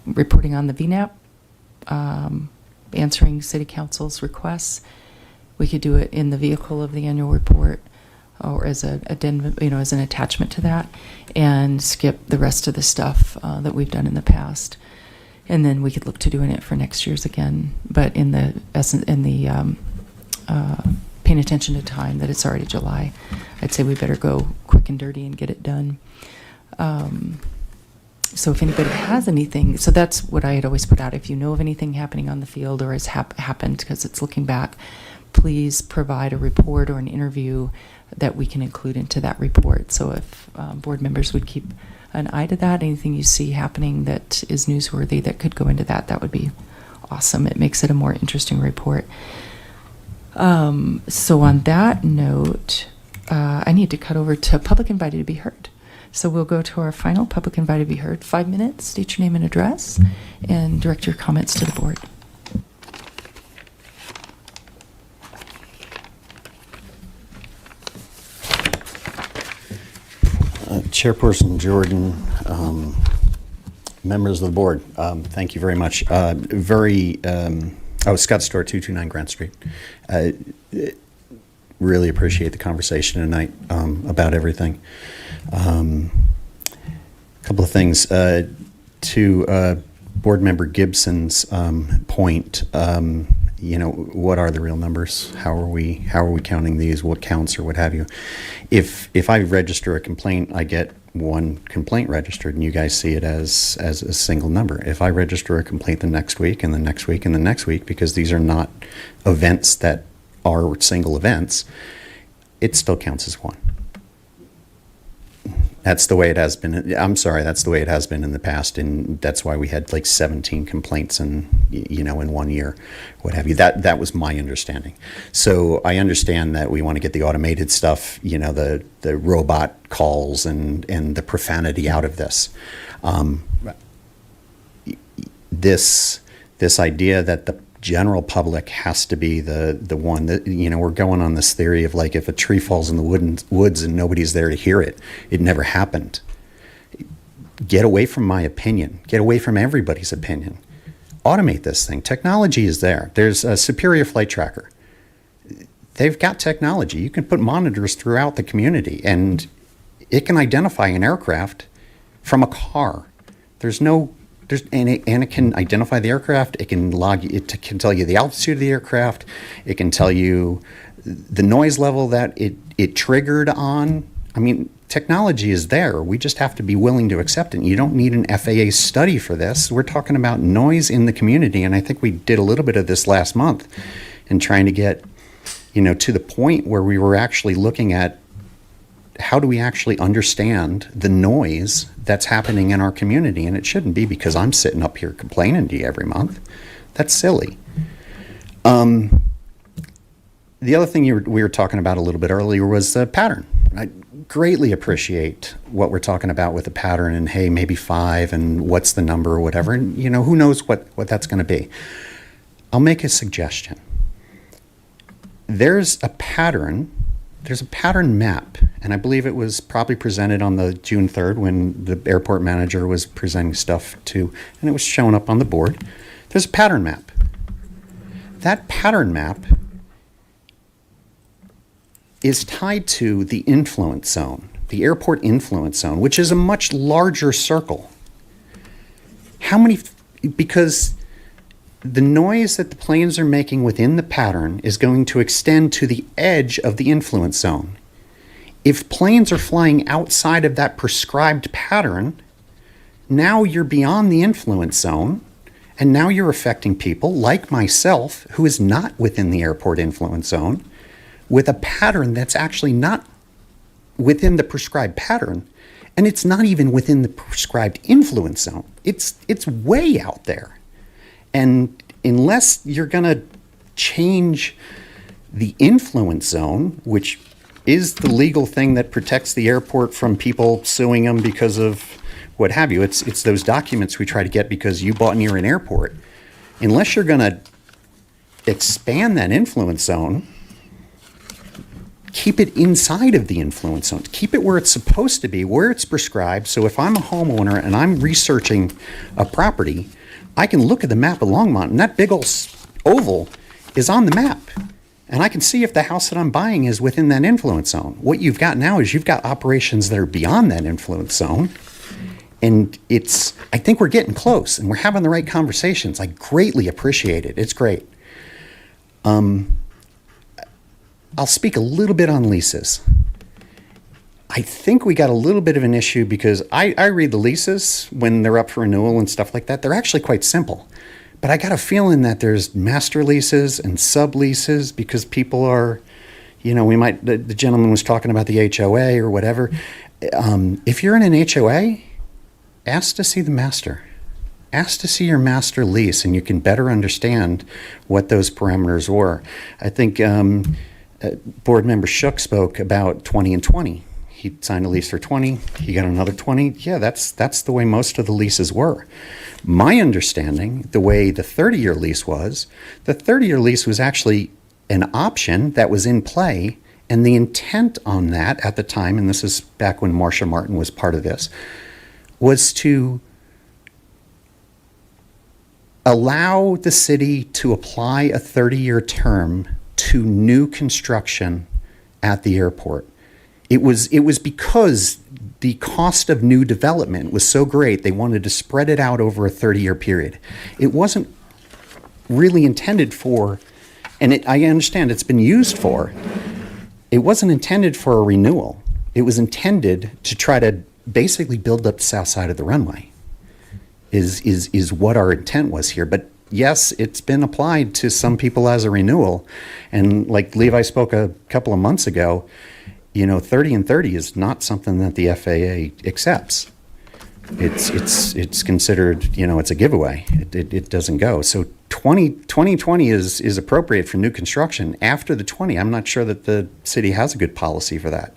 A: reporting on the VNAP, answering city council's requests. We could do it in the vehicle of the annual report, or as an addendum, as an attachment to that, and skip the rest of the stuff that we've done in the past. And then we could look to doing it for next year's again. But in the paying attention to time, that it's already July, I'd say we better go quick and dirty and get it done. So if anybody has anything, so that's what I had always put out. If you know of anything happening on the field or has happened because it's looking back, please provide a report or an interview that we can include into that report. So if board members would keep an eye to that, anything you see happening that is newsworthy that could go into that, that would be awesome. It makes it a more interesting report. So on that note, I need to cut over to public invited to be heard. So we'll go to our final public invited to be heard. 5 minutes, state your name and address, and direct your comments to the board.
M: Chairperson Jordan, members of the board, thank you very much. Scott Storr, 229 Grant Street. Really appreciate the conversation tonight about everything. A couple of things. To Board Member Gibson's point, what are the real numbers? How are we counting these? What counts or what have you? If I register a complaint, I get one complaint registered, and you guys see it as a single number. If I register a complaint the next week and the next week and the next week, because these are not events that are single events, it still counts as one. That's the way it has been. I'm sorry, that's the way it has been in the past, and that's why we had like 17 complaints in 1 year, what have you. That was my understanding. So I understand that we want to get the automated stuff, the robot calls and the profanity out of this. This idea that the general public has to be the one that, we're going on this theory of like, if a tree falls in the woods and nobody's there to hear it, it never happened. Get away from my opinion. Get away from everybody's opinion. Automate this thing. Technology is there. There's a Superior Flight Tracker. They've got technology. You can put monitors throughout the community, and it can identify an aircraft from a car. And it can identify the aircraft. It can can tell you the altitude of the aircraft. It can tell you the noise level that it triggered on. I mean, technology is there. We just have to be willing to accept it. You don't need an FAA study for this. We're talking about noise in the community, and I think we did a little bit of this last month in trying to get, to the point where we were actually looking at how do we actually understand the noise that's happening in our community? And it shouldn't be because I'm sitting up here complaining to you every month. That's silly. The other thing we were talking about a little bit earlier was the pattern. I greatly appreciate what we're talking about with the pattern, and hey, maybe 5 and what's the number or whatever. And who knows what that's going to be. I'll make a suggestion. There's a pattern map, and I believe it was probably presented on the June 3rd when the airport manager was presenting stuff to, and it was showing up on the board. There's a pattern map. That pattern map is tied to the influence zone, the airport influence zone, which is a much larger circle. Because the noise that the planes are making within the pattern is going to extend to the edge of the influence zone. If planes are flying outside of that prescribed pattern, now you're beyond the influence zone, and now you're affecting people like myself, who is not within the airport influence zone, with a pattern that's actually not within the prescribed pattern, and it's not even within the prescribed influence zone. It's way out there. And unless you're going to change the influence zone, which is the legal thing that protects the airport from people suing them because of what have you, it's those documents we try to get because you bought near an airport. Unless you're going to expand that influence zone, keep it inside of the influence zone. Keep it where it's supposed to be, where it's prescribed. So if I'm a homeowner and I'm researching a property, I can look at the map of Longmont, and that big old oval is on the map. And I can see if the house that I'm buying is within that influence zone. What you've got now is you've got operations that are beyond that influence zone. And I think we're getting close, and we're having the right conversations. I greatly appreciate it. It's great. I'll speak a little bit on leases. I think we got a little bit of an issue because I read the leases when they're up for renewal and stuff like that. They're actually quite simple. But I got a feeling that there's master leases and subleases because people are, the gentleman was talking about the HOA or whatever. If you're in an HOA, ask to see the master. Ask to see your master lease, and you can better understand what those parameters were. I think Board Member Shook spoke about 20 and 20. He signed a lease for 20. He got another 20. Yeah, that's the way most of the leases were. My understanding, the way the 30-year lease was, the 30-year lease was actually an option that was in play, and the intent on that at the time, and this is back when Marcia Martin was part of this, was to allow the city to apply a 30-year term to new construction at the airport. It was because the cost of new development was so great, they wanted to spread it out over a 30-year period. It wasn't really intended for, and I understand it's been used for, it wasn't intended for a renewal. It was intended to try to basically build up the south side of the runway, is what our intent was here. But yes, it's been applied to some people as a renewal. And like Levi spoke a couple of months ago, 30 and 30 is not something that the FAA accepts. It's considered, it's a giveaway. It doesn't go. So 2020 is appropriate for new construction. After the 20, I'm not sure that the city has a good policy for that.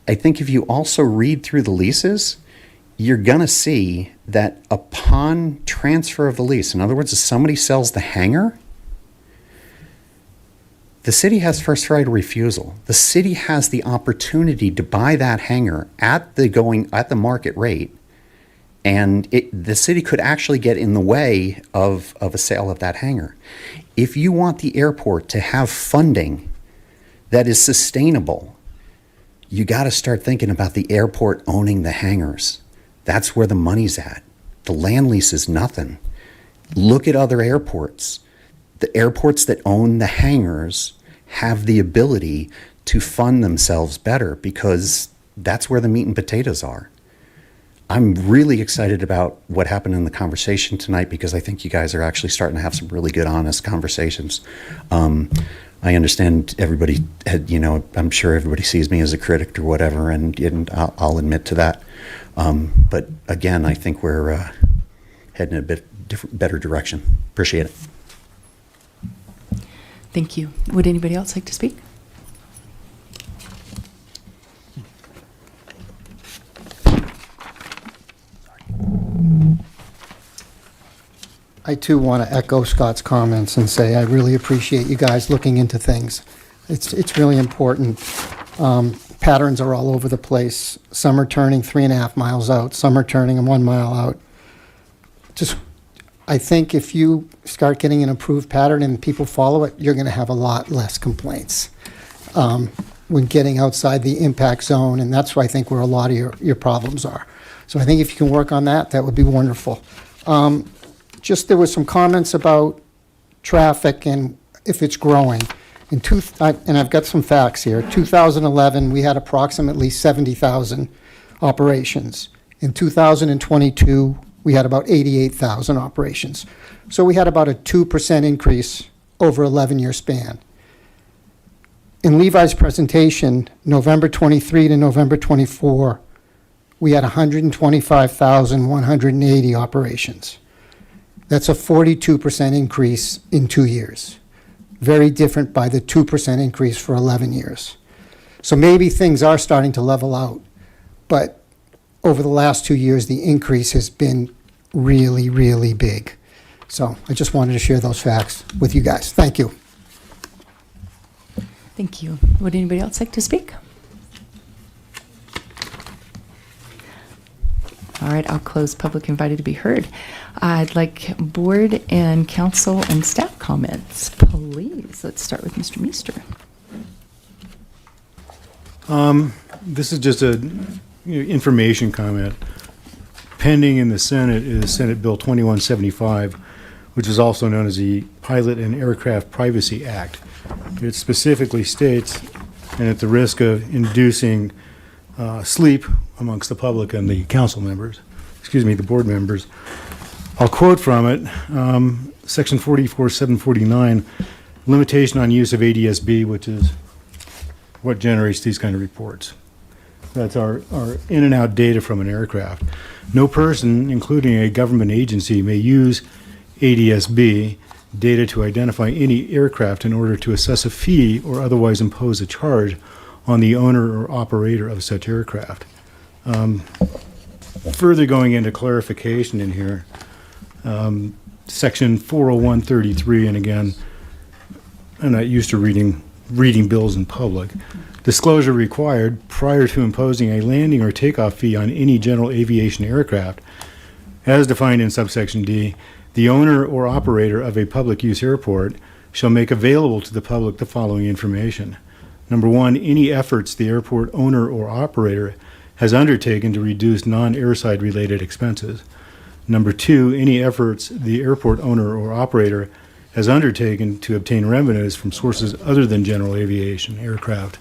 M: I think if you also read through the leases, you're going to see that upon transfer of the lease, in other words, if somebody sells the hangar, the city has first right of refusal. The city has the opportunity to buy that hangar at the market rate, and the city could actually get in the way of a sale of that hangar. If you want the airport to have funding that is sustainable, you got to start thinking about the airport owning the hangars. That's where the money's at. The land lease is nothing. Look at other airports. The airports that own the hangars have the ability to fund themselves better because that's where the meat and potatoes are. I'm really excited about what happened in the conversation tonight because I think you guys are actually starting to have some really good, honest conversations. I understand everybody had, I'm sure everybody sees me as a critic or whatever, and I'll admit to that. But again, I think we're heading in a bit better direction. Appreciate it.
A: Thank you. Would anybody else like to speak?
D: I too want to echo Scott's comments and say I really appreciate you guys looking into things. It's really important. Patterns are all over the place. Some are turning 3.5 miles out. Some are turning 1 mile out. I think if you start getting an improved pattern and people follow it, you're going to have a lot less complaints when getting outside the impact zone, and that's where I think where a lot of your problems are. So I think if you can work on that, that would be wonderful. There was some comments about traffic and if it's growing. And I've got some facts here. 2011, we had approximately 70,000 operations. In 2022, we had about 88,000 operations. So we had about a 2% increase over 11-year span. In Levi's presentation, November 23 to November 24, we had 125,180 operations. That's a 42% increase in 2 years. Very different by the 2% increase for 11 years. So maybe things are starting to level out, but over the last 2 years, the increase has been really, really big. So I just wanted to share those facts with you guys. Thank you.
A: Thank you. Would anybody else like to speak? All right, I'll close public invited to be heard. I'd like board and council and staff comments, please. Let's start with Mr. Meester.
H: This is just a information comment. Pending in the Senate is Senate Bill 2175, which is also known as the Pilot and Aircraft Privacy Act. It specifically states, and at the risk of inducing sleep amongst the public and the the board members, I'll quote from it, Section 44749, limitation on use of ADS-B, which is what generates these kind of reports. That's our in and out data from an aircraft. No person, including a government agency, may use ADS-B data to identify any aircraft in order to assess a fee or otherwise impose a charge on the owner or operator of such aircraft. Further going into clarification in here, Section 40133, and again, I'm not used to reading bills in public. Disclosure required prior to imposing a landing or takeoff fee on any general aviation aircraft, as defined in subsection D. The owner or operator of a public use airport shall make available to the public the following information. Number one, any efforts the airport owner or operator has undertaken to reduce non-airside related expenses. Number 2, any efforts the airport owner or operator has undertaken to obtain revenues from sources other than general aviation aircraft.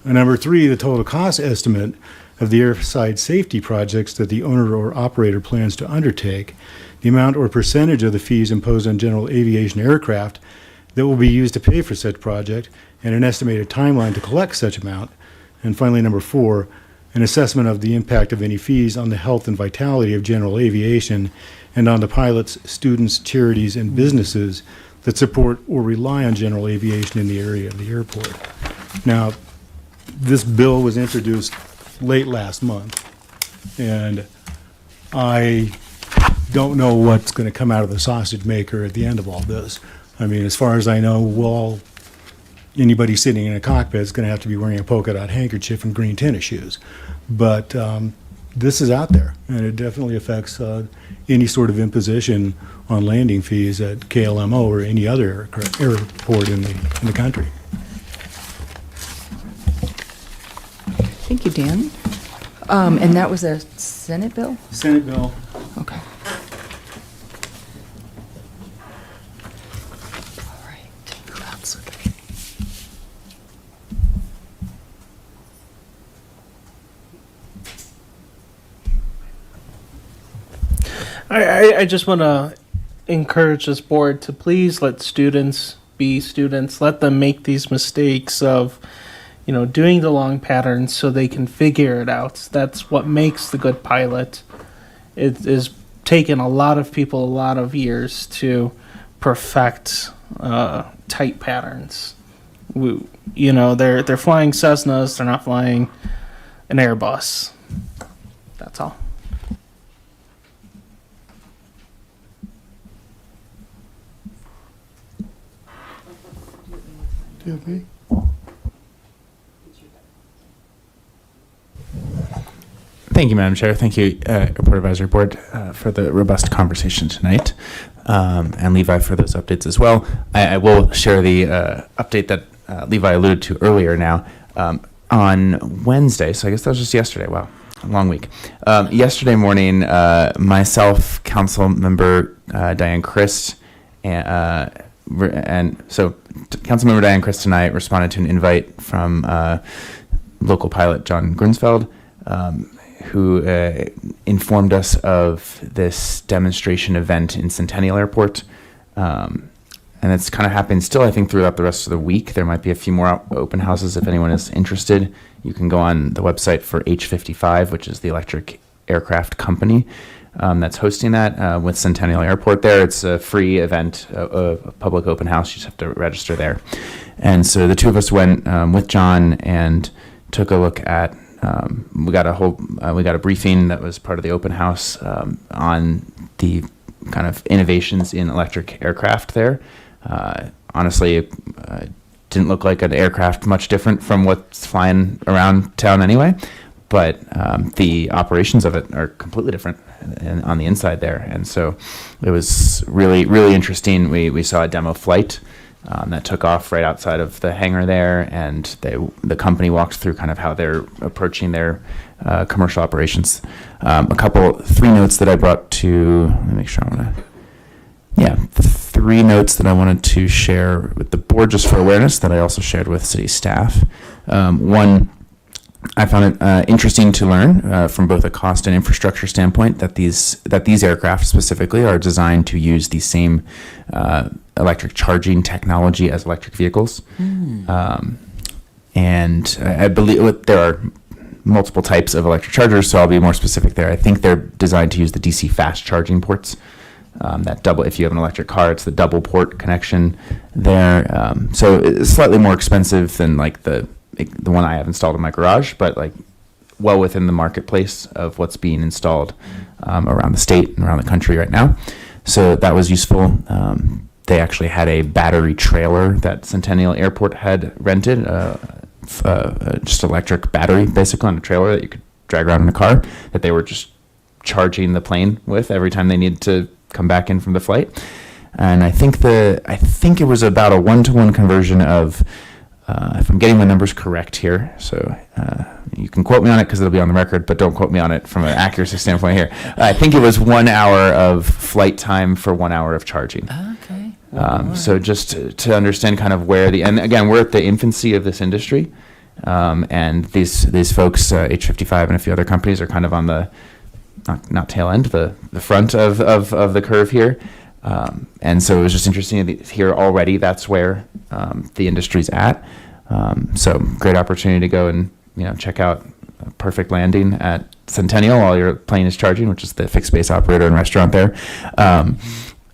H: And number 3, the total cost estimate of the airside safety projects that the owner or operator plans to undertake, the amount or percentage of the fees imposed on general aviation aircraft that will be used to pay for such project, and an estimated timeline to collect such amount. And finally, number 4, an assessment of the impact of any fees on the health and vitality of general aviation and on the pilots, students, charities, and businesses that support or rely on general aviation in the area of the airport. Now, this bill was introduced late last month, and I don't know what's going to come out of the sausage maker at the end of all this. I mean, as far as I know, anybody sitting in a cockpit is going to have to be wearing a polka dot handkerchief and green tennis shoes. But this is out there, and it definitely affects any sort of imposition on landing fees at KLMO or any other airport in the country.
A: Thank you, Dan. And that was a Senate bill?
H: Senate bill.
A: Okay. All right. That's okay.
L: I just want to encourage this board to please let students be students. Let them make these mistakes of, doing the long patterns so they can figure it out. That's what makes the good pilot. It is taken a lot of people a lot of years to perfect tight patterns. They're flying Cessnas. They're not flying an Airbus. That's all.
J: Do you have me?
K: Thank you, Madam Chair. Thank you, Airport Advisory Board, for the robust conversation tonight, and Levi for those updates as well. I will share the update that Levi alluded to earlier now. On Wednesday, so I guess that was just yesterday. Wow, a long week. Yesterday morning, myself, Council Member Diane Christ, and so Councilmember Diane Christ and I responded to an invite from local pilot John Grunsfeld, who informed us of this demonstration event in Centennial Airport. And it's kind of happening still, I think, throughout the rest of the week. There might be a few more open houses if anyone is interested. You can go on the website for H55, which is the electric aircraft company that's hosting that with Centennial Airport there. It's a free event, a public open house. You just have to register there. And so the two of us went with John and took a look at we got a briefing that was part of the open house on the kind of innovations in electric aircraft there. Honestly, it didn't look like an aircraft much different from what's flying around town anyway, but the operations of it are completely different on the inside there. And so it was really, really interesting. We saw a demo flight that took off right outside of the hangar there, and the company walked through kind of how they're approaching their commercial operations. 3 notes that I brought to, let me make sure the 3 notes that I wanted to share with the board just for awareness that I also shared with city staff. One, I found it interesting to learn from both a cost and infrastructure standpoint that these aircraft specifically are designed to use the same electric charging technology as electric vehicles. And I believe there are multiple types of electric chargers, so I'll be more specific there. I think they're designed to use the DC fast charging ports. That double, if you have an electric car, it's the double port connection there. So it's slightly more expensive than like the one I have installed in my garage, but like well within the marketplace of what's being installed around the state and around the country right now. So that was useful. They actually had a battery trailer that Centennial Airport had rented, just electric battery basically on a trailer that you could drag around in a car that they were just charging the plane with every time they needed to come back in from the flight. And I think it was about a 1-to-1 conversion of if I'm getting my numbers correct here, so you can quote me on it because it'll be on the record, but don't quote me on it from an accuracy standpoint here. I think it was 1 hour of flight time for 1 hour of charging.
A: Okay.
K: So just to understand kind of where and again, we're at the infancy of this industry, and these folks, H55 and a few other companies, are kind of on the not tail end, the front of the curve here. And so it was just interesting to hear already that's where the industry's at. So great opportunity to go and check out a perfect landing at Centennial while your plane is charging, which is the fixed base operator and restaurant there.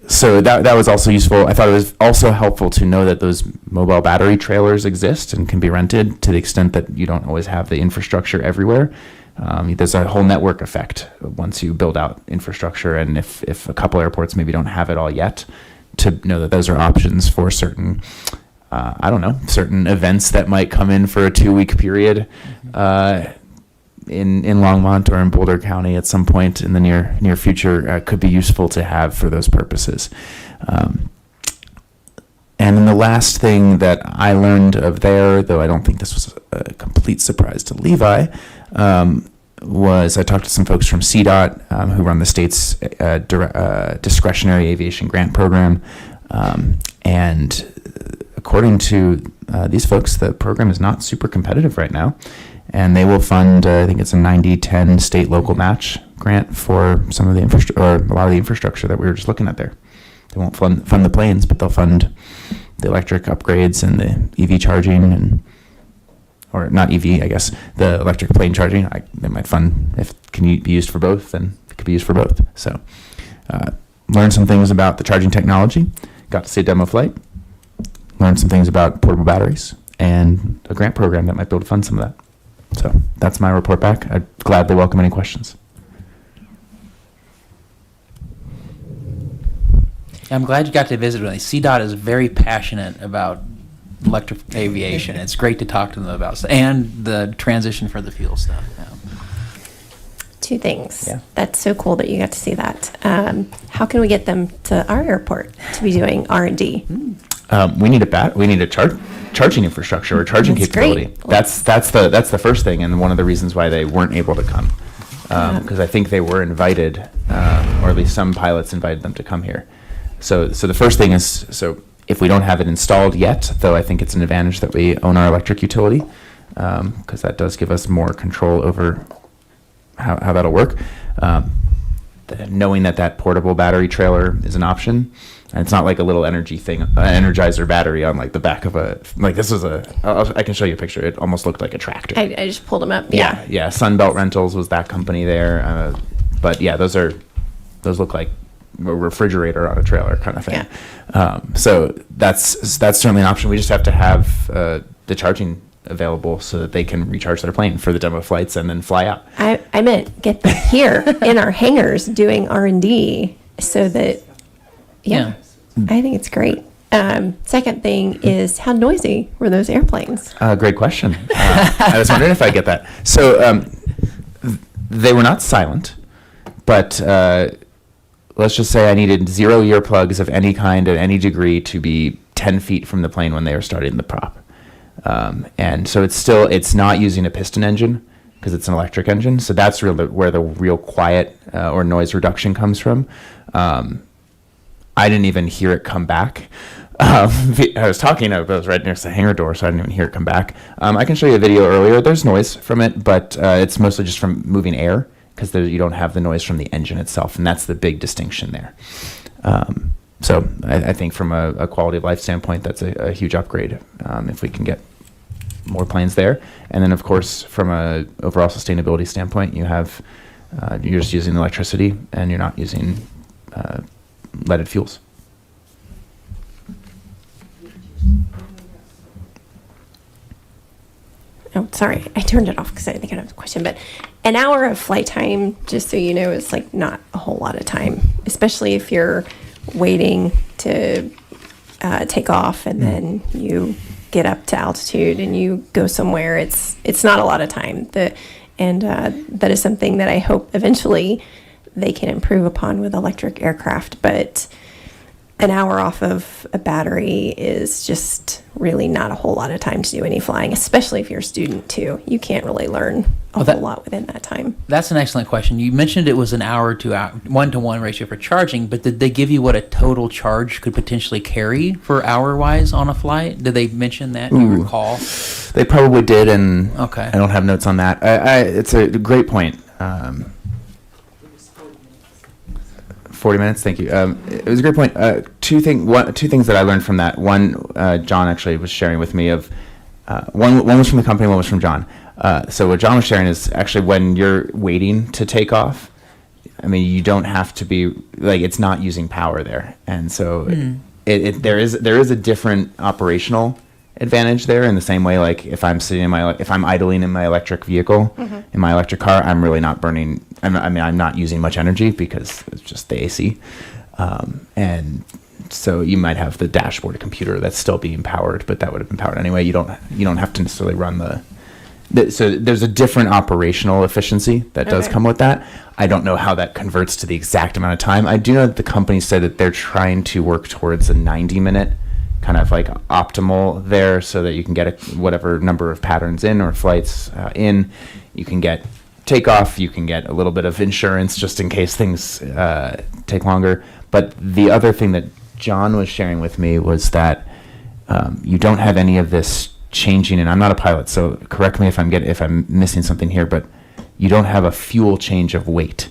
K: So that was also useful. I thought it was also helpful to know that those mobile battery trailers exist and can be rented to the extent that you don't always have the infrastructure everywhere. There's a whole network effect once you build out infrastructure, and if a couple airports maybe don't have it all yet, to know that those are options for certain, certain events that might come in for a 2-week period in Longmont or in Boulder County at some point in the near future could be useful to have for those purposes. And then the last thing that I learned of there, though I don't think this was a complete surprise to Levi, was I talked to some folks from CDOT who run the state's discretionary aviation grant program. And according to these folks, the program is not super competitive right now. And they will fund, I think it's a 90-10 state-local match grant for some of the infrastructure, or a lot of the infrastructure that we were just looking at there. They won't fund the planes, but they'll fund the electric upgrades and the EV charging or not EV, I guess, the electric plane charging. They might fund, if it can be used for both, then it could be used for both. So learned some things about the charging technology, got to see a demo flight, learned some things about portable batteries, and a grant program that might be able to fund some of that. So that's my report back. I'd gladly welcome any questions.
G: I'm glad you got to visit with me. CDOT is very passionate about electric aviation. It's great to talk to them about and the transition for the fuel stuff. Yeah.
E: 2 things.
G: Yeah.
E: That's so cool that you got to see that. How can we get them to our airport to be doing R&D?
K: We need a charging infrastructure or charging
E: That's
K: capability.
E: great.
K: That's the first thing, and one of the reasons why they weren't able to come, because I think they were invited, or at least some pilots invited them to come here. So the first thing is, so if we don't have it installed yet, though I think it's an advantage that we own our electric utility, because that does give us more control over how that'll work. Knowing that portable battery trailer is an option, and it's not like a little energy thing, Energizer battery on like the back of this is I can show you a picture. It almost looked like a tractor.
E: I just pulled them up. Yeah.
K: Yeah. Sunbelt Rentals was that company there, but yeah, those look like a refrigerator on a trailer kind of thing.
E: Yeah.
K: So that's certainly an option. We just have to have the charging available so that they can recharge their plane for the demo flights and then fly out.
E: I meant get them here in our hangars doing R&D so that, yeah. I think it's great. Second thing is, how noisy were those airplanes?
K: Great question. I was wondering if I get that. So they were not silent, but let's just say I needed 0 earplugs of any kind at any degree to be 10 feet from the plane when they were starting the prop. And so it's not using a piston engine because it's an electric engine. So that's really where the real quiet or noise reduction comes from. I didn't even hear it come back. I was right next to the hangar door, so I didn't even hear it come back. I can show you a video earlier. There's noise from it, but it's mostly just from moving air because you don't have the noise from the engine itself, and that's the big distinction there. So I think from a quality of life standpoint, that's a huge upgrade if we can get more planes there. And then, of course, from a overall sustainability standpoint, you're just using electricity and you're not using leaded fuels.
E: Oh, sorry. I turned it off because I didn't think I had a question. But an hour of flight time, just so you know, is like not a whole lot of time, especially if you're waiting to take off and then you get up to altitude and you go somewhere. It's not a lot of time. That is something that I hope eventually they can improve upon with electric aircraft. But an hour off of a battery is just really not a whole lot of time to do any flying, especially if you're a student too. You can't really learn a whole lot within that time.
G: That's an excellent question. You mentioned it was an hour to hour, 1-to-1 ratio for charging, but did they give you what a total charge could potentially carry for hour-wise on a flight? Did they mention that? Do you recall?
K: They probably did, and
G: Okay.
K: I don't have notes on that. It's a great point. 40 minutes, thank you. It was a great point. Two things that I learned from that. One, John actually was sharing with me of, one was from the company, one was from John. So what John was sharing is actually when you're waiting to take off, I mean, you don't have to be, like, it's not using power there. And so there is a different operational advantage there, in the same way, like if I'm idling in my electric vehicle, in my electric car, I'm really not burning, I'm not using much energy because it's just the AC. And so you might have the dashboard computer that's still being powered, but that would have been powered anyway. You don't have to necessarily run so there's a different operational efficiency that does come with that. I don't know how that converts to the exact amount of time. I do know that the company said that they're trying to work towards a 90-minute kind of like optimal there, so that you can get whatever number of patterns in or flights in. You can get takeoff, you can get a little bit of insurance just in case things take longer. But the other thing that John was sharing with me was that you don't have any of this changing, and I'm not a pilot, so correct me if I'm missing something here, but you don't have a fuel change of weight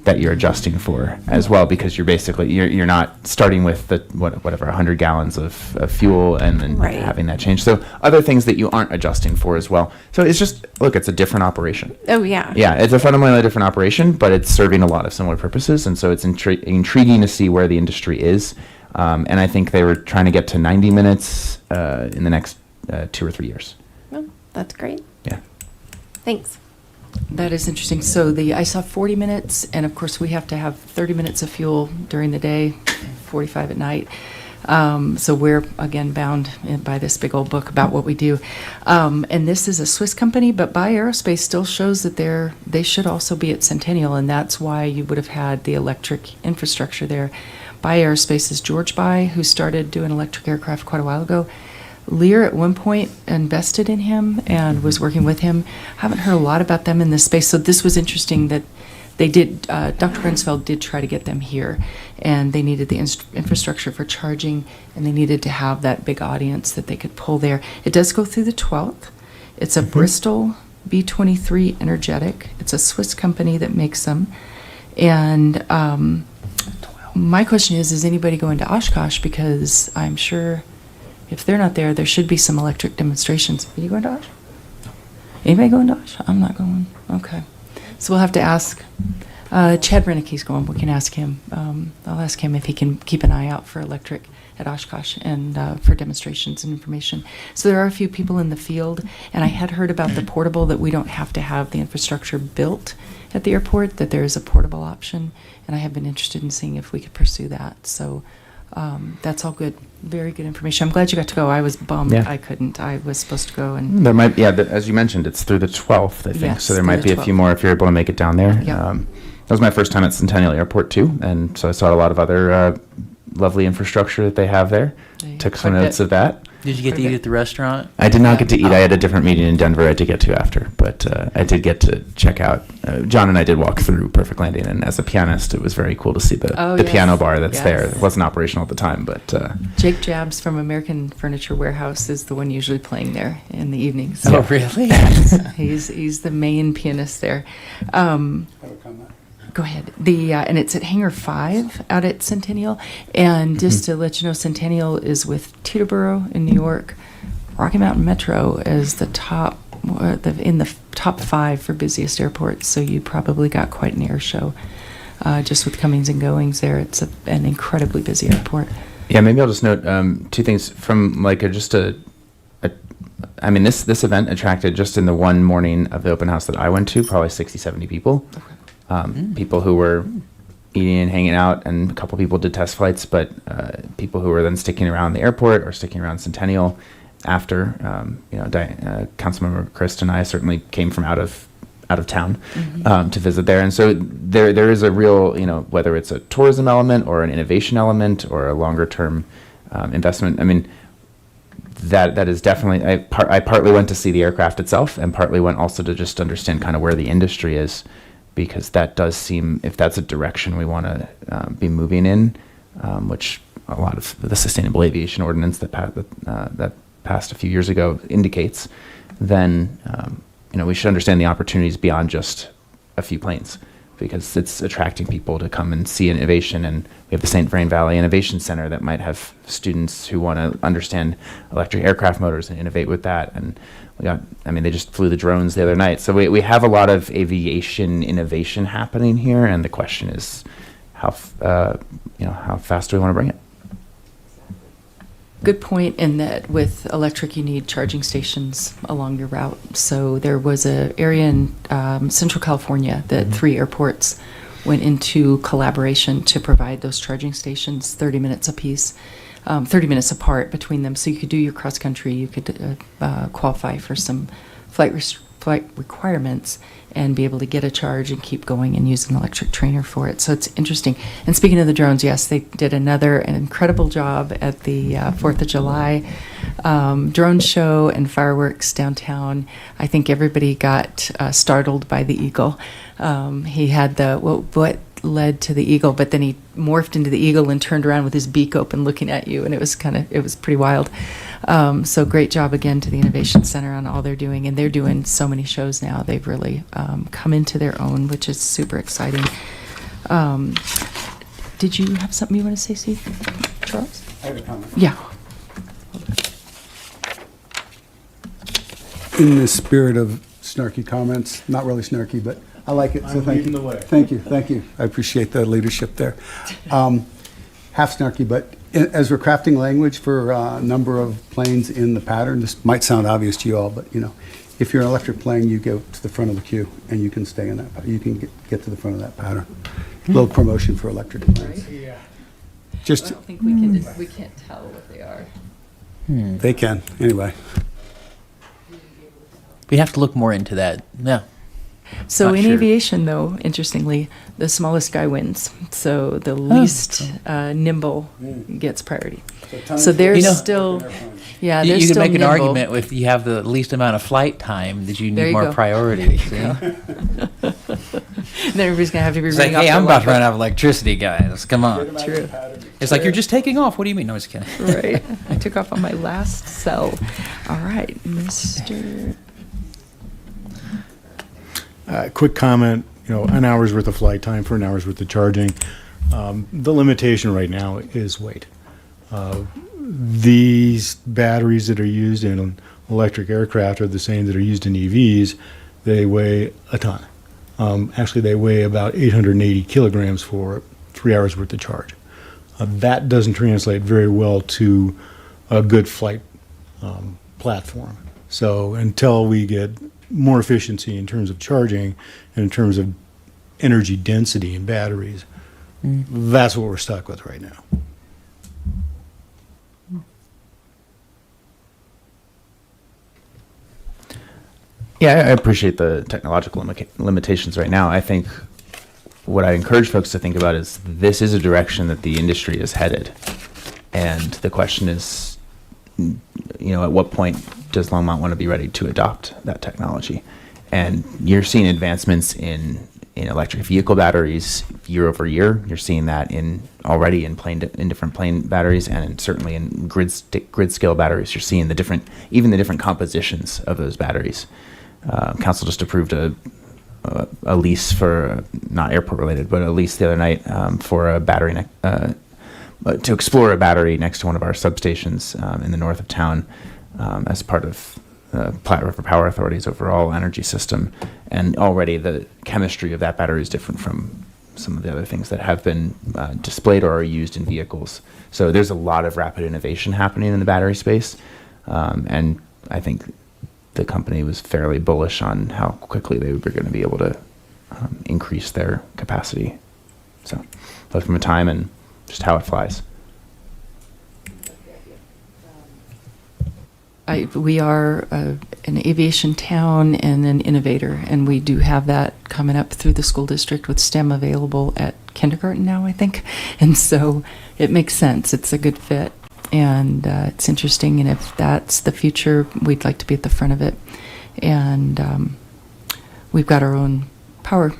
K: that you're adjusting for as well, because you're not starting with the whatever 100 gallons of fuel and then having that change. So other things that you aren't adjusting for as well. So it's just, look, it's a different operation.
E: Oh yeah.
K: Yeah, it's a fundamentally different operation, but it's serving a lot of similar purposes, and so it's intriguing to see where the industry is. And I think they were trying to get to 90 minutes in the next 2 or 3 years.
E: Oh, that's great.
K: Yeah.
E: Thanks.
A: That is interesting. So I saw 40 minutes, and of course we have to have 30 minutes of fuel during the day, 45 at night. So we're, again, bound by this big old book about what we do. And this is a Swiss company, but Buy Aerospace still shows that they should also be at Centennial, and that's why you would have had the electric infrastructure there. Buy Aerospace is George Buy, who started doing electric aircraft quite a while ago. Lear at one point invested in him and was working with him. Haven't heard a lot about them in this space, so this was interesting that they did. Dr. Grunsfeld did try to get them here, and they needed the infrastructure for charging, and they needed to have that big audience that they could pull there. It does go through the 12th. It's a Bristol B-23 energetic. It's a Swiss company that makes them, and my question is anybody going to Oshkosh? Because I'm sure if they're not there, there should be some electric demonstrations. Are you going to Osh? Anybody going to Osh? I'm not going. Okay. So we'll have to ask. Chad Renicke's going. We can ask him. I'll ask him if he can keep an eye out for electric at Oshkosh and for demonstrations and information. So there are a few people in the field, and I had heard about the portable, that we don't have to have the infrastructure built at the airport, that there is a portable option, and I have been interested in seeing if we could pursue that. So that's all good. Very good information. I'm glad you got to go. I was bummed I couldn't. I was supposed to go. And
K: There might, as you mentioned, it's through the 12th, I think.
A: Yes,
K: so there
A: through
K: might
A: the
K: be a few
A: 12th.
K: more if you're able to make it down there.
A: Yep.
K: That was my first time at Centennial Airport too, and so I saw a lot of other lovely infrastructure that they have there. Took some
A: quite a
K: notes
A: bit.
K: of that.
G: Did you get to eat at the restaurant?
K: I did not get to eat. I had a different meeting in Denver I had to get to after, but I did get to check out. John and I did walk through Perfect Landing, and as a pianist, it was very cool to see the
A: yes.
K: piano bar that's
A: Yes.
K: there. It wasn't operational at the time, but
A: Jake Jabs from American Furniture Warehouse is the one usually playing there in the evenings.
G: Oh, really?
A: He's the main pianist there. Go ahead. And it's at Hangar 5 out at Centennial. And just to let you know, Centennial is with Teterboro in New York. Rocky Mountain Metro is the top, in the top 5 for busiest airports. So you probably got quite an air show just with comings and goings there. It's an incredibly busy airport.
K: yeah, maybe I'll just note two things from like I mean, this event attracted, just in the one morning of the open house that I went to, probably 60, 70 people. People who were eating and hanging out, and a couple people did test flights, but people who were then sticking around the airport or sticking around Centennial after. Councilmember Christ and I certainly came from out of out of town to visit there. And so there is a real, whether it's a tourism element or an innovation element or a longer term investment. I mean, that is definitely, I partly went to see the aircraft itself and partly went also to just understand kind of where the industry is, because that does seem, if that's a direction we want to be moving in, which a lot of the Sustainable Aviation Ordinance that passed a few years ago indicates, then we should understand the opportunities beyond just a few planes, because it's attracting people to come and see innovation. And we have the St. Vrain Valley Innovation Center that might have students who want to understand electric aircraft motors and innovate with that. And they just flew the drones the other night. So we have a lot of aviation innovation happening here. And the question is how fast do we want to bring it?
A: Good point in that with electric, you need charging stations along your route. So there was an area in Central California that 3 airports went into collaboration to provide those charging stations 30 minutes apiece, 30 minutes apart between them. So you could do your cross country, you could qualify for some flight requirements and be able to get a charge and keep going and use an electric trainer for it. So it's interesting. And speaking of the drones, yes, they did an incredible job at the 4th of July drone show and fireworks downtown. I think everybody got startled by the eagle. He had what led to the eagle, but then he morphed into the eagle and turned around with his beak open looking at you, and it was pretty wild. So great job again to the Innovation Center on all they're doing, and they're doing so many shows now. They've really come into their own, which is super exciting. Did you have something you want to say, Steve? Charles?
I: I have a comment.
A: Yeah.
I: In the spirit of snarky comments, not really snarky, but I like it, so thank you.
H: the way.
I: Thank you, thank you. I appreciate the leadership there. Half snarky, but as we're crafting language for a number of planes in the pattern, this might sound obvious to you all, but if you're an electric plane, you go to the front of the queue and you can stay in that. You can get to the front of that pattern. Little promotion for electric planes.
A: Right? I
I: Just
A: don't think we can't tell what they are.
I: they can anyway.
G: We have to look more into that. Yeah.
A: So
G: Not
A: in
G: sure.
A: aviation, though, interestingly, the smallest guy wins. So the least nimble gets priority. So they're still, yeah,
G: You
A: they're
G: could
A: still
G: make an
A: nimble.
G: argument with you have the least amount of flight time that you
A: There
G: need
A: you
G: more
A: go.
G: priority. See?
A: Then everybody's gonna have to be
G: It's like,
A: running off
G: hey,
A: their
G: I'm about to
A: logbook.
G: run out of electricity, guys. Come on.
A: True.
G: It's like you're just taking off. What do you mean? No, I was kidding.
A: Right. I took off on my last cell. All right, Mr.
H: Quick comment, an hour's worth of flight time for an hour's worth of charging. The limitation right now is weight. These batteries that are used in electric aircraft are the same that are used in EVs. They weigh a ton. Actually, they weigh about 880 kilograms for 3 hours worth of charge. That doesn't translate very well to a good flight platform. So until we get more efficiency in terms of charging and in terms of energy density in batteries, that's what we're stuck with right now.
K: Yeah, I appreciate the technological limitations right now. I think what I encourage folks to think about is this is a direction that the industry is headed. And the question is, at what point does Longmont want to be ready to adopt that technology? And you're seeing advancements in electric vehicle batteries year over year. You're seeing that already in different plane batteries, and certainly in grid scale batteries. You're seeing the different compositions of those batteries. Council just approved a lease for, not airport related, but a lease the other night for a battery to explore a battery next to one of our substations in the north of town as part of Platte River Power Authority's overall energy system. And already the chemistry of that battery is different from some of the other things that have been displayed or are used in vehicles. So there's a lot of rapid innovation happening in the battery space. And I think the company was fairly bullish on how quickly they were going to be able to increase their capacity. So both from a time and just how it flies.
A: we are an aviation town and an innovator, and we do have that coming up through the school district with STEM available at kindergarten now, I think. And so it makes sense. It's a good fit, and it's interesting. And if that's the future, we'd like to be at the front of it. And we've got our own power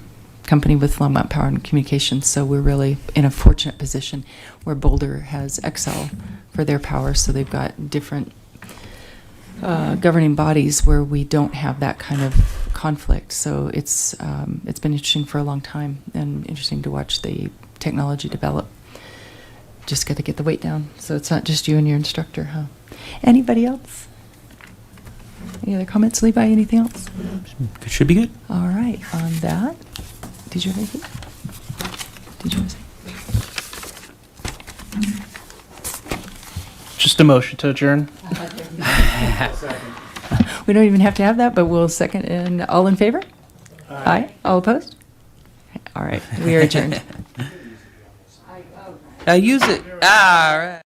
A: company with Longmont Power and Communications, so we're really in a fortunate position where Boulder has Excel for their power, so they've got different governing bodies where we don't have that kind of conflict. So it's been interesting for a long time, and interesting to watch the technology develop. Just got to get the weight down, so it's not just you and your instructor, huh? Anybody else? Any other comments, Levi? Anything else?
K: It should be good.
A: All right. On that, did you have anything? Did you want to say?
L: Just a motion to adjourn.
A: We don't even have to have that, but we'll second. And all in favor? Aye. All opposed? All right. We are adjourned.
K: Use it. All right.